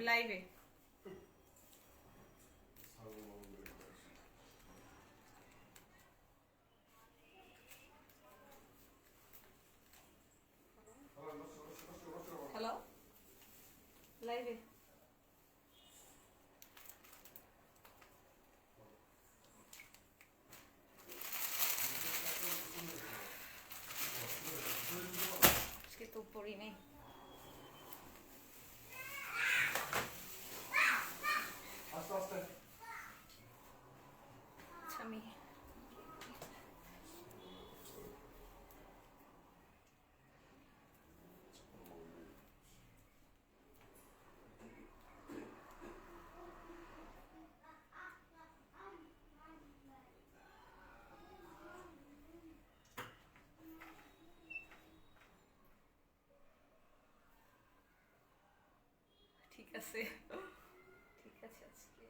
লাইভে হ্যালো লাইভে আজকে তো পড়ি নেই আমি ঠিক আছে ঠিক আছে আজকে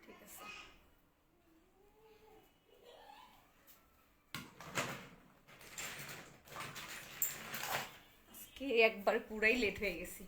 ঠিক আছে আজকে একবার পুরাই লেট হয়ে গেছি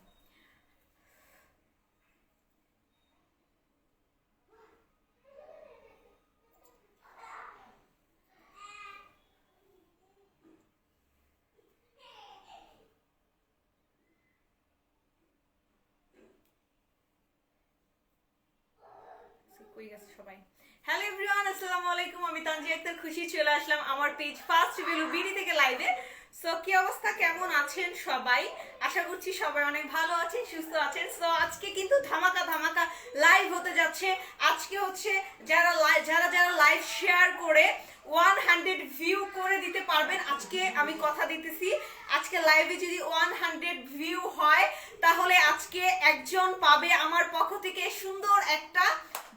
কই গেছে সবাই হ্যালো এভরিওয়ান আসসালামু আলাইকুম আমি তানজিয়া আক্তার খুশি চলে আসলাম আমার পেজ ফার্স্ট রিভিউ বিডি থেকে লাইভে সো কি অবস্থা কেমন আছেন সবাই আশা করছি সবাই অনেক ভালো আছেন সুস্থ আছেন সো আজকে কিন্তু ধামাকা ধামাকা লাইভ হতে যাচ্ছে আজকে হচ্ছে যারা যারা লাইভ শেয়ার করে 100 ভিউ করে দিতে পারবেন আজকে আমি কথা দিতেছি আজকে লাইভে যদি 100 ভিউ হয় তাহলে আজকে একজন পাবে আমার পক্ষ থেকে সুন্দর একটা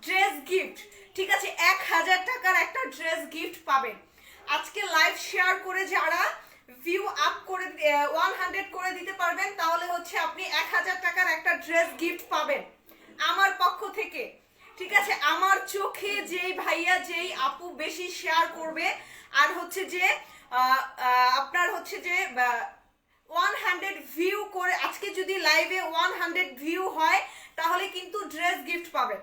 ড্রেস গিফট ঠিক আছে 1000 টাকার একটা ড্রেস গিফট পাবেন আজকে লাইভ শেয়ার করে যারা ভিউ আপ করে 100 করে দিতে পারবেন তাহলে হচ্ছে আপনি 1000 টাকার একটা ড্রেস গিফট পাবেন আমার পক্ষ থেকে ঠিক আছে আমার চোখে যেই ভাইয়া যেই আপু বেশি শেয়ার করবে আর হচ্ছে যে আপনার হচ্ছে যে 100 ভিউ করে আজকে যদি লাইভে 100 ভিউ হয় তাহলে কিন্তু ড্রেস গিফট পাবেন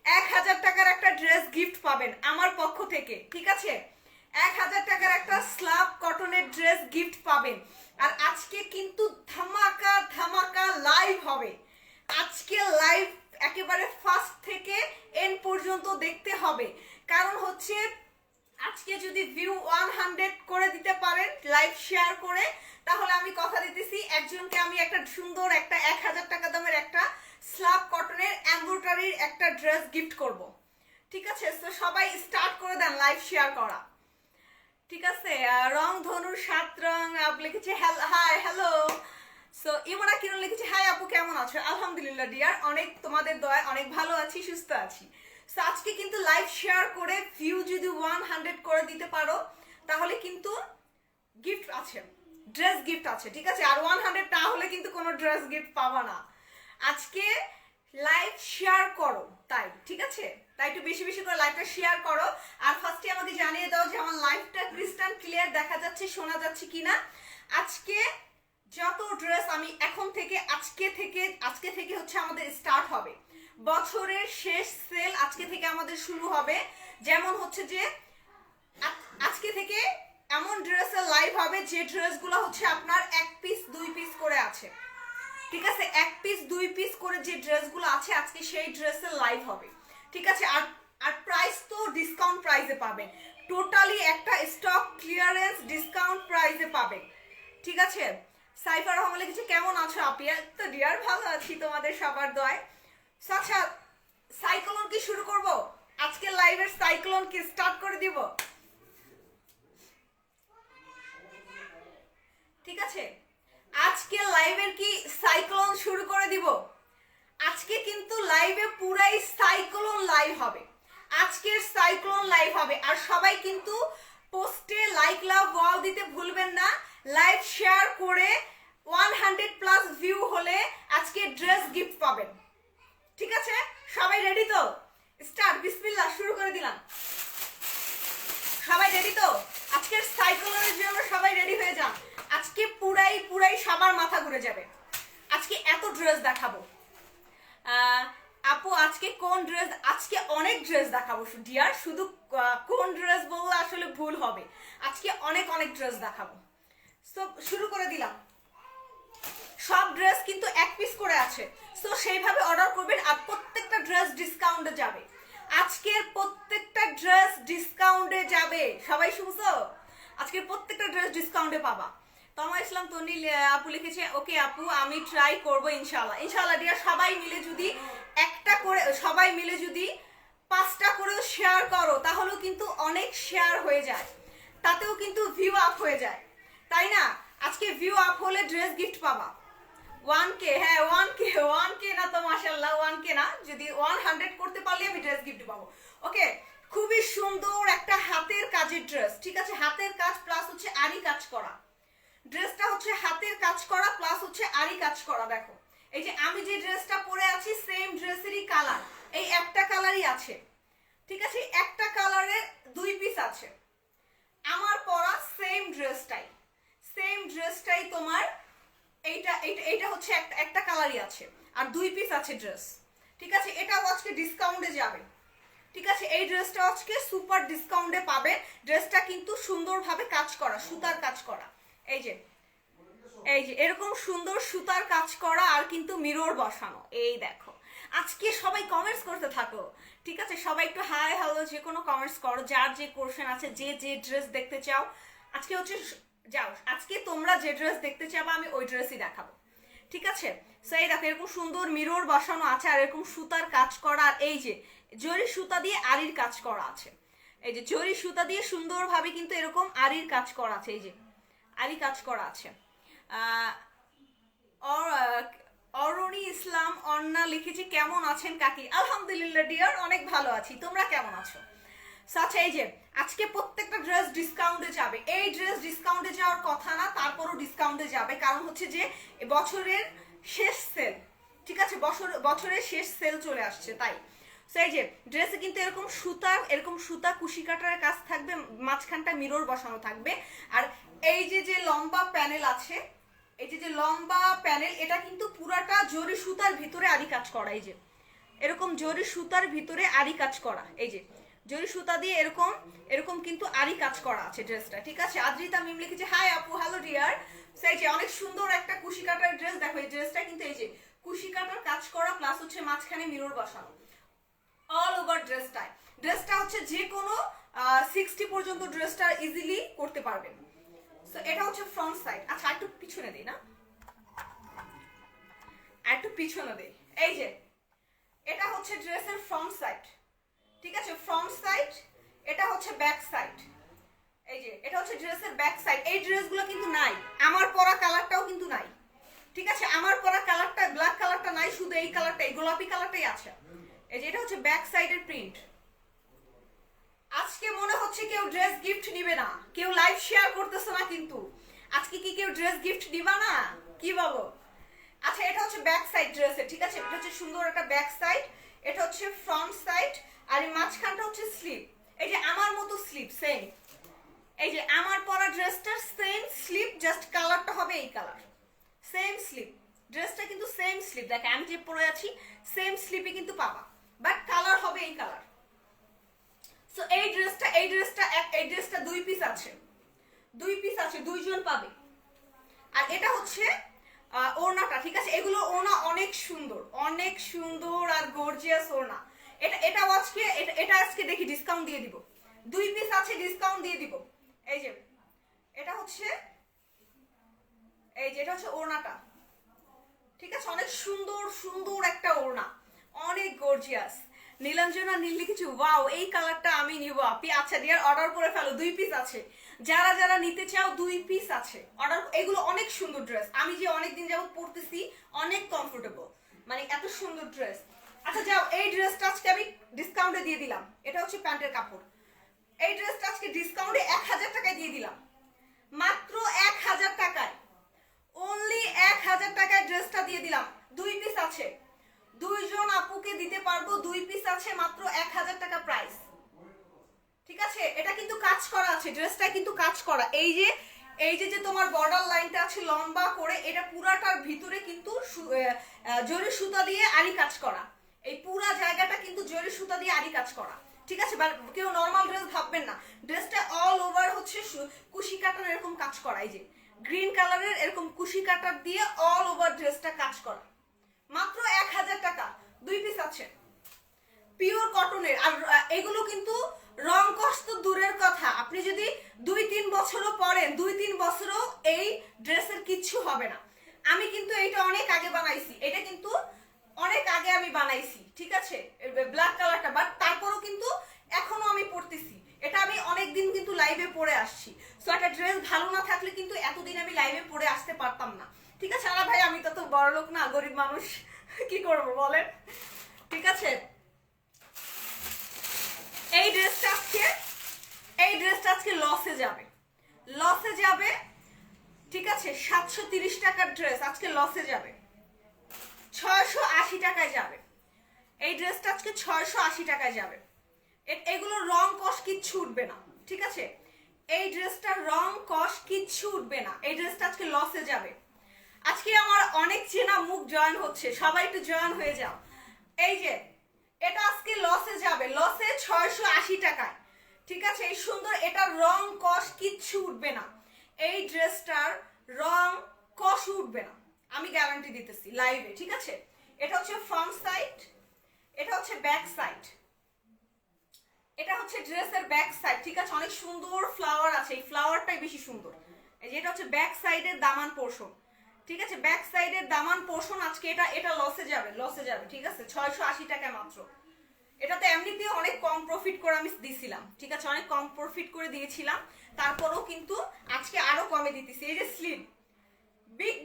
1000 টাকার একটা ড্রেস গিফট পাবেন আমার পক্ষ থেকে ঠিক আছে 1000 টাকার একটা স্ল্যাব কটনের ড্রেস গিফট পাবেন আর আজকে কিন্তু ধামাকা ধামাকা লাইভ হবে আজকে লাইভ একেবারে ফার্স্ট থেকে এন্ড পর্যন্ত দেখতে হবে কারণ হচ্ছে আজকে যদি ভিউ 100 করে দিতে পারেন লাইভ শেয়ার করে তাহলে আমি কথা দিতেছি একজনকে আমি একটা সুন্দর একটা 1000 টাকা দামের একটা স্ল্যাব কটনের এমব্রয়ডারির একটা ড্রেস গিফট করব ঠিক আছে তো সবাই স্টার্ট করে দেন লাইভ শেয়ার করা ঠিক আছে রং ধনুর 7 রং আপু লিখেছে হাই হ্যালো সো ইমরা কিরণ লিখেছে হাই আপু কেমন আছো আলহামদুলিল্লাহ ডিয়ার অনেক তোমাদের দয়া অনেক ভালো আছি সুস্থ আছি সো আজকে কিন্তু লাইভ শেয়ার করে ভিউ যদি 100 করে দিতে পারো তাহলে কিন্তু গিফট আছে ড্রেস গিফট আছে ঠিক আছে আর 100 না হলে কিন্তু কোনো ড্রেস গিফট পাবা না আজকে লাইভ শেয়ার করো তাই ঠিক আছে তাই একটু বেশি বেশি করে লাইভটা শেয়ার করো আর ফার্স্টে আমাকে জানিয়ে দাও যে আমার লাইভটা ক্রিস্টাল ক্লিয়ার দেখা যাচ্ছে শোনা যাচ্ছে কিনা আজকে যত ড্রেস আমি এখন থেকে আজকে থেকে হচ্ছে আমাদের স্টার্ট হবে বছরের শেষ সেল আজকে থেকে আমাদের শুরু হবে যেমন হচ্ছে যে আজকে থেকে এমন ড্রেসের লাইভ হবে যে ড্রেসগুলো হচ্ছে আপনার 1 পিস 2 পিস করে আছে ঠিক আছে 1 পিস 2 পিস করে যে ড্রেসগুলো আছে আজকে সেই ড্রেসের লাইভ হবে ঠিক আছে আর প্রাইস তো ডিসকাউন্ট প্রাইসে পাবেন টোটালি একটা স্টক ক্লিয়ারেন্স ডিসকাউন্ট প্রাইসে পাবেন ঠিক আছে সাইফা রহমান লিখেছে কেমন আছো আপিয়া তো ডিয়ার ভালো আছি তোমাদের সবার দয়ায় আচ্ছা সাইক্লোন কি শুরু করব আজকে লাইভের সাইক্লোন কি স্টার্ট করে দিব ঠিক আছে আজকে লাইভের কি সাইক্লোন শুরু করে দিব আজকে কিন্তু লাইভে পুরাই সাইক্লোন লাইভ হবে আজকের সাইক্লোন লাইভ হবে আর সবাই কিন্তু পোস্টে লাইক লাভ ওয়াও দিতে ভুলবেন না লাইভ শেয়ার করে 100 প্লাস ভিউ হলে আজকে ড্রেস গিফট পাবেন ঠিক আছে, সবাই রেডি তো? স্টার্ট, বিসমিল্লাহ, শুরু করে দিলাম। সবাই রেডি তো? আজকের সাইকেলের জন্য সবাই রেডি হয়ে যান। আজকে পুরাই সবার মাথা ঘুরে যাবে। আজকে এত ড্রেস দেখাবো। আপু আজকে কোন ড্রেস? আজকে অনেক ড্রেস দেখাবো ডিয়ার, শুধু কোন ড্রেস বললে আসলে ভুল হবে। আজকে অনেক ড্রেস দেখাবো। তো শুরু করে দিলাম। সব ড্রেস কিন্তু এক পিস করে আছে, সো সেইভাবে অর্ডার করবেন। আর প্রত্যেকটা ড্রেস ডিসকাউন্টে যাবে। আজকের প্রত্যেকটা ড্রেস ডিসকাউন্টে যাবে। সবাই শুনছো? আজকের প্রত্যেকটা ড্রেস ডিসকাউন্টে পাবা। তমা ইসলাম তনি আপু লিখেছে, ওকে আপু আমি ট্রাই করবো ইনশাল্লাহ। ইনশাল্লাহ ডিয়ার, সবাই মিলে যদি একটা করে, সবাই মিলে যদি 5টা করেও শেয়ার করো, তাহলেও কিন্তু অনেক শেয়ার হয়ে যায়, তাতেও কিন্তু ভিউ আপ হয়ে যায়, তাই না? আজকে ভিউ আপ হলে ড্রেস গিফট পাবা। 1K, হ্যাঁ 1K না তো মাশাআল্লাহ, 1K না, যদি 100 করতে পারলে আমি ড্রেস গিফট পাবো। ওকে, খুবই সুন্দর একটা হাতের কাজের ড্রেস। ঠিক আছে, হাতের কাজ প্লাস হচ্ছে আরি কাজ করা। ড্রেসটা হচ্ছে হাতের কাজ করা প্লাস হচ্ছে আরি কাজ করা। দেখো এই যে আমি যে ড্রেসটা পরে আছি সেম ড্রেসেরই কালার, এই একটা কালারই আছে। ঠিক আছে, একটা কালারের 2 পিস আছে। আমার পরা সেম ড্রেসটাই তোমার এইটা হচ্ছে একটা কালারই আছে, আর 2 পিস আছে ড্রেস। ঠিক আছে, এটাও আজকে ডিসকাউন্টে যাবে। ঠিক আছে, এই ড্রেসটা আজকে সুপার ডিসকাউন্টে পাবে। ড্রেসটা কিন্তু সুন্দরভাবে কাজ করা, সুতার কাজ করা। এই যে এরকম সুন্দর সুতার কাজ করা, আর কিন্তু মিরর বসানো। এই দেখো, আজকে সবাই কমেন্টস করতে থাকো। ঠিক আছে, সবাই একটু হাই হ্যালো যে কোনো কমেন্টস করো, যার যে কোশ্চেন আছে, যে ড্রেস দেখতে চাও। আজকে হচ্ছে যাও, আজকে তোমরা যে ড্রেস দেখতে চাও আমি ওই ড্রেসই দেখাবো। ঠিক আছে, সো এই দেখো এরকম সুন্দর মিরর বসানো আছে, আর এরকম সুতার কাজ করা, আর এই যে জরি সুতা দিয়ে আরির কাজ করা আছে। এই যে জরি সুতা দিয়ে সুন্দরভাবে কিন্তু এরকম আরির কাজ করা আছে। এই যে আরি কাজ করা আছে। অরুণী ইসলাম অন্না লিখেছি, কেমন আছেন কাকি? আলহামদুলিল্লাহ ডিয়ার, অনেক ভালো আছি। তোমরা কেমন আছো? আচ্ছা, এই যে আজকে প্রত্যেকটা ড্রেস ডিসকাউন্টে যাবে। এই ড্রেস ডিসকাউন্টে যাওয়ার কথা না, তারপরও ডিসকাউন্টে যাবে, কারণ হচ্ছে যে বছরের শেষ সেল। ঠিক আছে, বছরের শেষ সেল চলে আসছে, তাই। সো এই যে ড্রেসে কিন্তু এরকম সুতা কুশি কাটার কাজ থাকবে, মাঝখানটা মিরর বসানো থাকবে। আর এই যে লম্বা প্যানেল আছে, এই যে লম্বা প্যানেল, এটা কিন্তু পুরাটা জরি সুতার ভিতরে আরি কাজ করা। এই যে এরকম জরি সুতার ভিতরে আরি কাজ করা, এই যে জরি সুতা দিয়ে এরকম কিন্তু আরি কাজ করা আছে ড্রেসটা। ঠিক আছে, আদ্রিতা মিম লিখেছে, হাই আপু, হ্যালো ডিয়ার। সেই যে অনেক সুন্দর একটা কুশি কাটার ড্রেস। দেখো এই ড্রেসটা কিন্তু এই যে কুশি কাটার কাজ করা প্লাস হচ্ছে মাঝখানে মিরর বসানো অল ওভার ড্রেসটা হচ্ছে যে কোনো 60 পর্যন্ত ড্রেসটা ইজিলি করতে পারবেন। সো এটা হচ্ছে ফ্রন্ট সাইড। আচ্ছা, একটু পিছনে দেই না, একটু পিছনে দেই। এই যে এটা হচ্ছে ড্রেসের ফ্রন্ট সাইড। ঠিক আছে, ফ্রন্ট সাইড। এটা হচ্ছে ব্যাক সাইড। এই যে এটা হচ্ছে ড্রেসের ব্যাক সাইড। এই ড্রেসগুলো কিন্তু নাই, আমার পরা কালারটাও কিন্তু নাই। ঠিক আছে, আমার পরা কালারটা, ব্ল্যাক কালারটা নাই, শুধু এই কালারটাই, গোলাপি কালারটাই আছে। এই যে এটা হচ্ছে ব্যাক সাইডের প্রিন্ট। আজকে মনে হচ্ছে কেউ ড্রেস গিফট নিবে না, কেউ লাইভ শেয়ার করতেছে না, কিন্তু আজকে কি কেউ ড্রেস গিফট দিবা না? কি বলো? আচ্ছা, এটা হচ্ছে ব্যাক সাইড ড্রেসের। ঠিক আছে, এটা হচ্ছে সুন্দর একটা ব্যাক সাইড, এটা হচ্ছে ফ্রন্ট সাইড, আর এই মাঝখানটা হচ্ছে স্লিপ। এই যে আমার মতো স্লিপ সেম, এই যে আমার পরা ড্রেসটার সেম স্লিপ, জাস্ট কালারটা হবে এই কালার। সেম স্লিপ, ড্রেসটা কিন্তু সেম স্লিপ। দেখো আমি যে পরে আছি সেম স্লিপই কিন্তু পাবা, বাট কালার হবে এই কালার। সো এই ড্রেসটা 2 পিস আছে, 2 পিস আছে, 2 জন পাবে। আর এটা হচ্ছে ওড়নাটা। ঠিক আছে, এগুলো ওড়না অনেক সুন্দর আর গর্জিয়াস ওড়না। এটা আজকে দেখি ডিসকাউন্ট দিয়ে দিব। 2 পিস আছে, ডিসকাউন্ট দিয়ে দিব। এই যে এটা হচ্ছে ওড়নাটা। ঠিক আছে, অনেক সুন্দর একটা ওড়না, অনেক গর্জিয়াস। নীলাঞ্জনা নীল কিছু, ওয়াও এই কালারটা আমি নিব আপনি। আচ্ছা ডিয়ার, অর্ডার করে ফেলো, 2 পিস আছে। যারা নিতে চাও 2 পিস আছে অর্ডার। এগুলো অনেক সুন্দর ড্রেস, আমি যে অনেকদিন যাবত পরতেছি, অনেক কমফোর্টেবল, মানে এত সুন্দর ড্রেস। আচ্ছা যাও, এই ড্রেসটা আজকে আমি ডিসকাউন্টে দিয়ে দিলাম। এটা হচ্ছে প্যান্টের কাপড়। এই ড্রেসটা আজকে ডিসকাউন্টে 1000 টাকায় দিয়ে দিলাম, মাত্র 1000 টাকায়, অনলি 1000 টাকায় ড্রেসটা দিয়ে দিলাম। 2 পিস আছে, 2 জন আপুকে আছে, ড্রেসটা কিন্তু কাজ করা। এই যে তোমার বর্ডার লাইনটা আছে লম্বা করে, এটা পুরাটার ভিতরে কিন্তু জরি সুতা দিয়ে আরি কাজ করা। এই পুরা জায়গাটা কিন্তু জরি সুতা দিয়ে আরি কাজ করা, ঠিক আছে? কেউ নর্মাল ড্রেস ভাববেন না, ড্রেসটা অল ওভার হচ্ছে কুশি কাটার এরকম কাজ করা। এই যে গ্রিন কালারের এরকম কুশি কাটার দিয়ে অল ওভার ড্রেসটা কাজ করা, মাত্র 1000 টাকা। 2 পিস আছে, পিওর কটনের। আর এগুলো কিন্তু রং কষ্ট দূরের কথা, আপনি যদি 2-3 বছরও পরেন, 2-3 বছরও এই ড্রেসের কিচ্ছু হবে না। আমি কিন্তু এটা অনেক আগে বানাইছি, এটা কিন্তু অনেক আগে আমি বানাইছি, ঠিক আছে? ব্ল্যাক কালারটা, বাট তারপরও কিন্তু এখনো আমি পরতেছি। এটা আমি অনেক দিন কিন্তু লাইভে পরে আসছি। সো একটা ড্রেস ভালো না থাকলে কিন্তু এতদিন আমি লাইভে পরে আসতে পারতাম না, ঠিক আছে? না ভাই, আমি তো বড় লোক না, গরিব মানুষ, কি করবো বলেন, ঠিক আছে? এই ড্রেসটা আজকে লসে যাবে, ঠিক আছে? 730 টাকার ড্রেস আজকে লসে যাবে, 680 টাকায় যাবে। এই ড্রেসটা আজকে 680 টাকায় যাবে। এগুলো রং কস কিচ্ছু উঠবে না, ঠিক আছে? এই ড্রেসটা রং কস কিচ্ছু উঠবে না। এই ড্রেসটা আজকে লসে যাবে। আজকে আমার অনেক চেনা মুখ জয়েন হচ্ছে, সবাই একটু জয়েন হয়ে যাও। এই যে এটা আজকে লসে যাবে, লসে 680 টাকায়, ঠিক আছে? এই সুন্দর, এটা রং কস কিচ্ছু উঠবে না। এই ড্রেসটার রং কস উঠবে না, আমি গ্যারান্টি দিতেছি লাইভে, ঠিক আছে? এটা হচ্ছে ফ্রন্ট সাইড, এটা হচ্ছে ব্যাক সাইড, এটা হচ্ছে ড্রেসের ব্যাক সাইড, ঠিক আছে? অনেক সুন্দর ফ্লাওয়ার আছে, এই ফ্লাওয়ারটাই বেশি সুন্দর। এই যে এটা হচ্ছে ব্যাক সাইডের দামান পোর্শন, ঠিক আছে? ব্যাক সাইডের দামান পোর্শন আজকে এটা লসে যাবে, ঠিক আছে? 680 টাকা মাত্র। এটাতে এমনিতেও অনেক কম প্রফিট করে আমি দিছিলাম, ঠিক আছে? অনেক কম প্রফিট করে দিয়েছিলাম, তারপরেও কিন্তু আজকে আরো কমে দিতেছি। এই যে স্লিপ,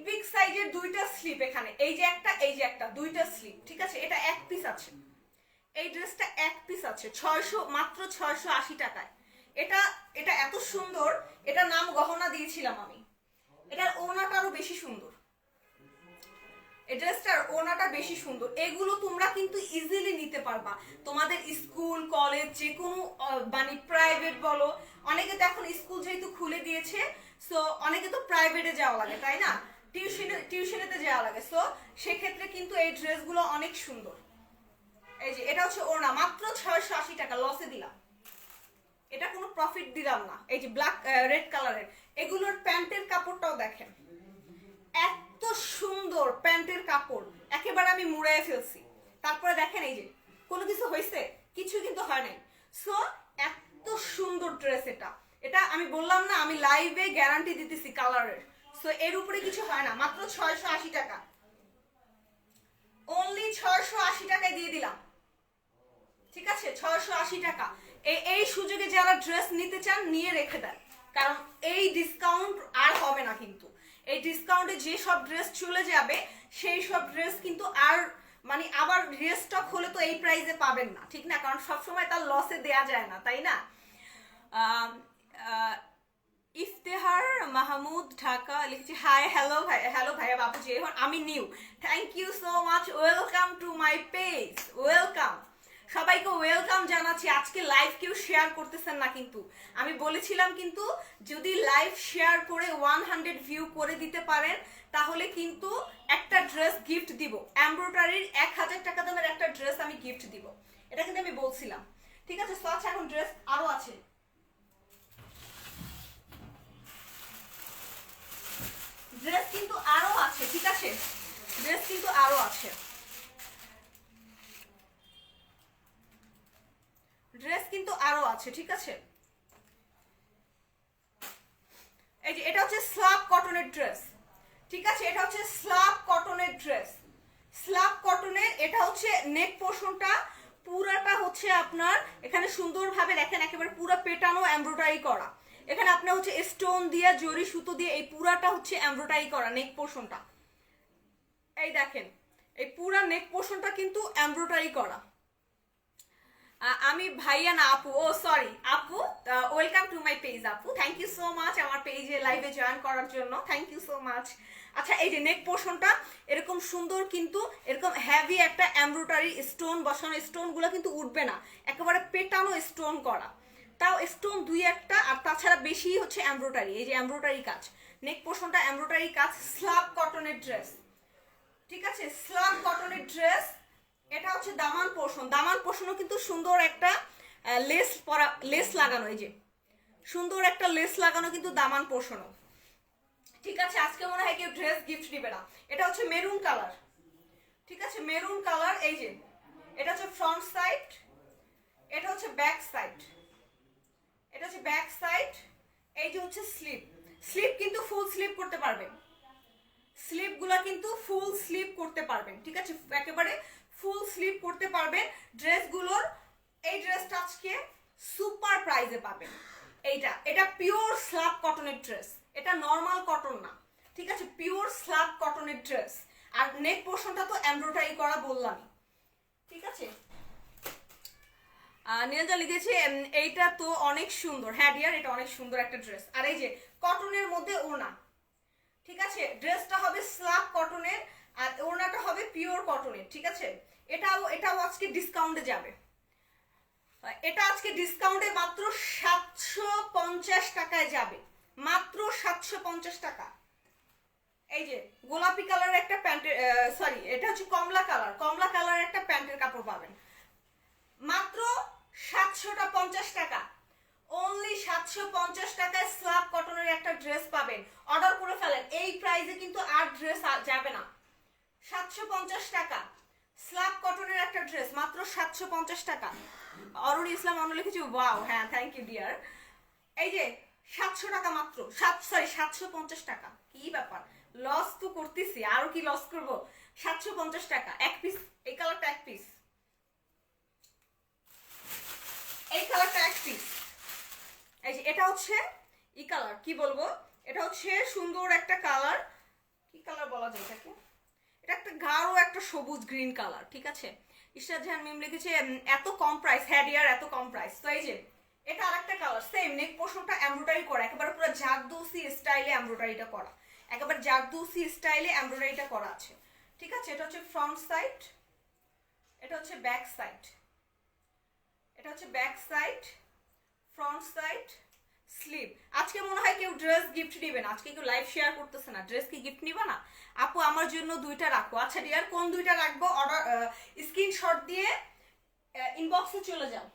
বিগ সাইজের 2টা স্লিপ এখানে, এই যে একটা 2টা স্লিপ, ঠিক আছে? এটা 1 পিস আছে, এই ড্রেসটা 1 পিস আছে, মাত্র 680 টাকায়। এটা এত সুন্দর, এটা নাম গহনা দিয়েছিলাম আমি। এটার ওড়নাটা আরো বেশি সুন্দর, এই ড্রেসটার ওড়নাটা বেশি সুন্দর। এগুলো তোমরা কিন্তু ইজিলি নিতে পারবা তোমাদের স্কুল কলেজ যে কোনো, মানে প্রাইভেট বলো, অনেকে তো এখন স্কুল যেহেতু খুলে দিয়েছে, সো অনেকে তো প্রাইভেটে যাওয়া লাগে, তাই না? টিউশনেতে যাওয়া লাগে, সো সেক্ষেত্রে কিন্তু এই ড্রেসগুলো অনেক সুন্দর। এই যে এটা হচ্ছে ওড়না, মাত্র 680 টাকা লসে দিলাম, এটা কোনো প্রফিট দিলাম না। এই যে ব্ল্যাক রেড কালারের, এগুলোর প্যান্টের কাপড়টাও দেখেন, এত সুন্দর প্যান্টের কাপড়, একেবারে আমি মুড়াইয়া ফেলছি। তারপরে দেখেন, এই যে কোনো কিছু হয়েছে, কিছু কিন্তু হয় নাই। সো এত সুন্দর ড্রেস, এটা আমি বললাম না, আমি লাইভে গ্যারান্টি দিতেছি কালারের। সো এর উপরে কিছু হয় না, মাত্র 680 টাকা, অনলি 680 টাকায় দিয়ে দিলাম, ঠিক আছে? 680 টাকা। এই সুযোগে যারা ড্রেস নিতে চান নিয়ে রেখে দেন, কারণ এই ডিসকাউন্ট আর হবে না। কিন্তু এই ডিসকাউন্টে যে সব ড্রেস চলে যাবে, সেই সব ড্রেস কিন্তু আর মানে আবার রিস্টক হলে তো এই প্রাইসে পাবেন না, ঠিক না? কারণ সবসময় তার লসে দেয়া যায় না, তাই না? ইফতেহার মাহমুদ ঢাকা লিখছি, হাই, হ্যালো ভাইয়া বাবু, যে আমি new, thank you so much, welcome to my page, welcome. সবাইকে ওয়েলকাম জানাচ্ছি। আজকে লাইভ কেউ শেয়ার করতেছেন না, কিন্তু আমি বলেছিলাম কিন্তু যদি লাইভ শেয়ার করে 100 ভিউ করে দিতে পারেন তাহলে কিন্তু একটা ড্রেস গিফট দিব, এমব্রয়ডারির 1000 টাকা দামের একটা ড্রেস আমি গিফট দিব, এটা কিন্তু আমি বলছিলাম, ঠিক আছে? সো আচ্ছা, এখন ড্রেস আরো আছে, ড্রেস কিন্তু আরো আছে, ঠিক আছে? ড্রেস কিন্তু আরো আছে, ড্রেস কিন্তু আরো আছে, ঠিক আছে? এই যে এটা হচ্ছে স্লাব কটনের ড্রেস, ঠিক আছে? এটা হচ্ছে স্লাব কটনের ড্রেস, স্লাব কটনের। এটা হচ্ছে নেক পোর্শনটা পুরাটা হচ্ছে আপনার এখানে সুন্দরভাবে দেখেন, একেবারে পুরো পেটানো এমব্রয়ডারি করা। এখানে আপনার হচ্ছে স্টোন দিয়ে, জরি সুতো দিয়ে এই পুরাটা হচ্ছে এমব্রয়ডারি করা নেক পোর্শনটা। এই দেখেন, এই পুরা নেক পোর্শনটা কিন্তু এমব্রয়ডারি করা। আমি ভাইয়া না আপু, ও সরি আপু, ওয়েলকাম টু মাই পেজ আপু, থ্যাংক ইউ সো মাচ আমার পেজে লাইভে জয়েন করার জন্য, থ্যাংক ইউ সো মাচ। আচ্ছা, এই যে নেক পোর্শনটা এরকম সুন্দর, কিন্তু এরকম হেভি একটা এমব্রয়ডারি স্টোন বসানো, স্টোনগুলো কিন্তু উঠবে না, একেবারে পেটানো স্টোন করা, তাও স্টোন দুই একটা, আর তাছাড়া বেশি হচ্ছে এমব্রয়ডারি। এই যে এমব্রয়ডারি কাজ, নেক পোর্শনটা এমব্রয়ডারি কাজ, স্লাব কটনের ড্রেস, ঠিক আছে, স্লাব কটনের ড্রেস। এটা হচ্ছে দামান পোর্শন, দামান পোর্শনও কিন্তু সুন্দর একটা লেস লাগানো, এই যে সুন্দর একটা লেস লাগানো কিন্তু দামান পোর্শনও, ঠিক আছে। আজকে মনে হয় কেউ ড্রেস গিফট দিবে না। এটা হচ্ছে মেরুন কালার, ঠিক আছে, মেরুন কালার। এই যে এটা হচ্ছে ফ্রন্ট সাইড, এটা হচ্ছে ব্যাক সাইড, এটা হচ্ছে ব্যাক সাইড। এই যে হচ্ছে স্লিপ, স্লিপ কিন্তু ফুল স্লিপ করতে পারবেন, স্লিপগুলো কিন্তু ফুল স্লিপ করতে পারবেন, ঠিক আছে, একেবারে ফুল স্লিপ করতে পারবেন ড্রেসগুলোর। এই ড্রেসটা আজকে সুপার প্রাইজে পাবেন। এটা পিওর স্ল্যাব কটনের ড্রেস, এটা নর্মাল কটন না, ঠিক আছে, পিওর স্ল্যাব কটনের ড্রেস। আর নেক পোর্শনটা তো এমব্রয়ডারি করা বললামই, ঠিক আছে। নীরজা লিখেছে এইটা তো অনেক সুন্দর। হ্যাঁ ডিয়ার, এটা অনেক সুন্দর একটা ড্রেস। আর এই যে কটনের মধ্যে ওড়না, ঠিক আছে, ড্রেসটা হবে স্ল্যাব কটনের আর ওড়নাটা হবে পিওর কটনের, ঠিক আছে। এটাও আজকে ডিসকাউন্টে যাবে, এটা আজকে ডিসকাউন্টে মাত্র 750 টাকায় যাবে, মাত্র 750 টাকা। এই যে গোলাপি কালারের একটা প্যান্টের, সরি এটা হচ্ছে কমলা কালার, কমলা কালারের একটা প্যান্টের কাপড় পাবেন মাত্র 750 টাকা, অনলি 750 টাকায় স্ল্যাব কটনের একটা ড্রেস পাবেন। অর্ডার করে ফেলেন, এই প্রাইসে কিন্তু আর ড্রেস যাবে না। 750 টাকা স্ল্যাব কটনের একটা ড্রেস, মাত্র 750 টাকা। অরুণ ইসলাম অন্য লিখেছি ওয়াও, হ্যাঁ থ্যাংক ইউ ডিয়ার। এই যে 700 টাকা মাত্র, 750 টাকা। কি ব্যাপার, লস তো করতেছি, আরো কি লস করব। 750 টাকা এক পিস, এই কালারটা এক পিস, এই কালারটা এক পিস। এই যে এটা হচ্ছে ই কালার, কি বলবো, এটা হচ্ছে সুন্দর একটা কালার, কি কালার বলা যায় এটাকে, এটা একটা গাঢ় একটা সবুজ গ্রিন কালার, ঠিক আছে। ইশরাত জাহান মিম লিখেছে এত কম প্রাইস। হ্যাঁ ডিয়ার, এত কম প্রাইস। তো এই যে এটা আরেকটা কালার, সেম নেক পোর্শনটা এমব্রয়ডারি করা, একেবারে পুরো জারদৌসি স্টাইলে এমব্রয়ডারিটা করা, একেবারে জারদৌসি স্টাইলে এমব্রয়ডারিটা করা আছে, ঠিক আছে। এটা হচ্ছে ফ্রন্ট সাইড, এটা হচ্ছে ব্যাক সাইড, এটা হচ্ছে back side, front side, sleeve. আজকে মনে হয় কেউ ড্রেস গিফট দিবে না, আজকে কেউ লাইভ শেয়ার করতেছে না। ড্রেস কি গিফট নিবা না? আপু আমার জন্য দুইটা রাখো। আচ্ছা ডিয়ার, কোন দুইটা রাখবো? অর্ডার স্ক্রিনশট দিয়ে ইনবক্সে চলে যাও,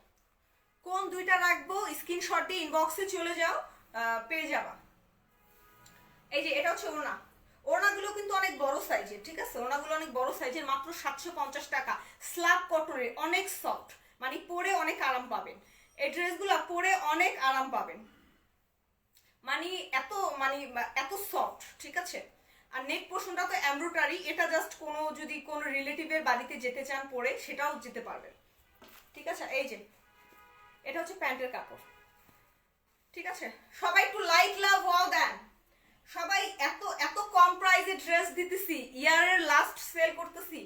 কোন দুইটা রাখবো স্ক্রিনশট দিয়ে ইনবক্সে চলে যাও, পেয়ে যাবা। এই যে এটা হচ্ছে ওড়না, ওড়নাগুলো কিন্তু অনেক বড় সাইজের, ঠিক আছে, ওড়নাগুলো অনেক বড় সাইজের, মাত্র 750 টাকা। স্ল্যাব কটনের, অনেক সফট, মানে পরে অনেক আরাম পাবেন। এই ড্রেসগুলো পরে অনেক আরাম পাবেন, মানে এত সফট, ঠিক আছে। আর নেক পোর্শনটা তো এমব্রয়ডারি, এটা জাস্ট যদি কোনো রিলেটিভের বাড়িতে যেতে চান পরে, সেটাও যেতে পারবেন, ঠিক আছে। এই যে এটা হচ্ছে প্যান্টের কাপড়, ঠিক আছে। সবাই একটু লাইক লাভ ওয়াও দেন, সবাই এত এত কম প্রাইসে ড্রেস দিতেছি, ইয়ারের লাস্ট সেল করতেছি,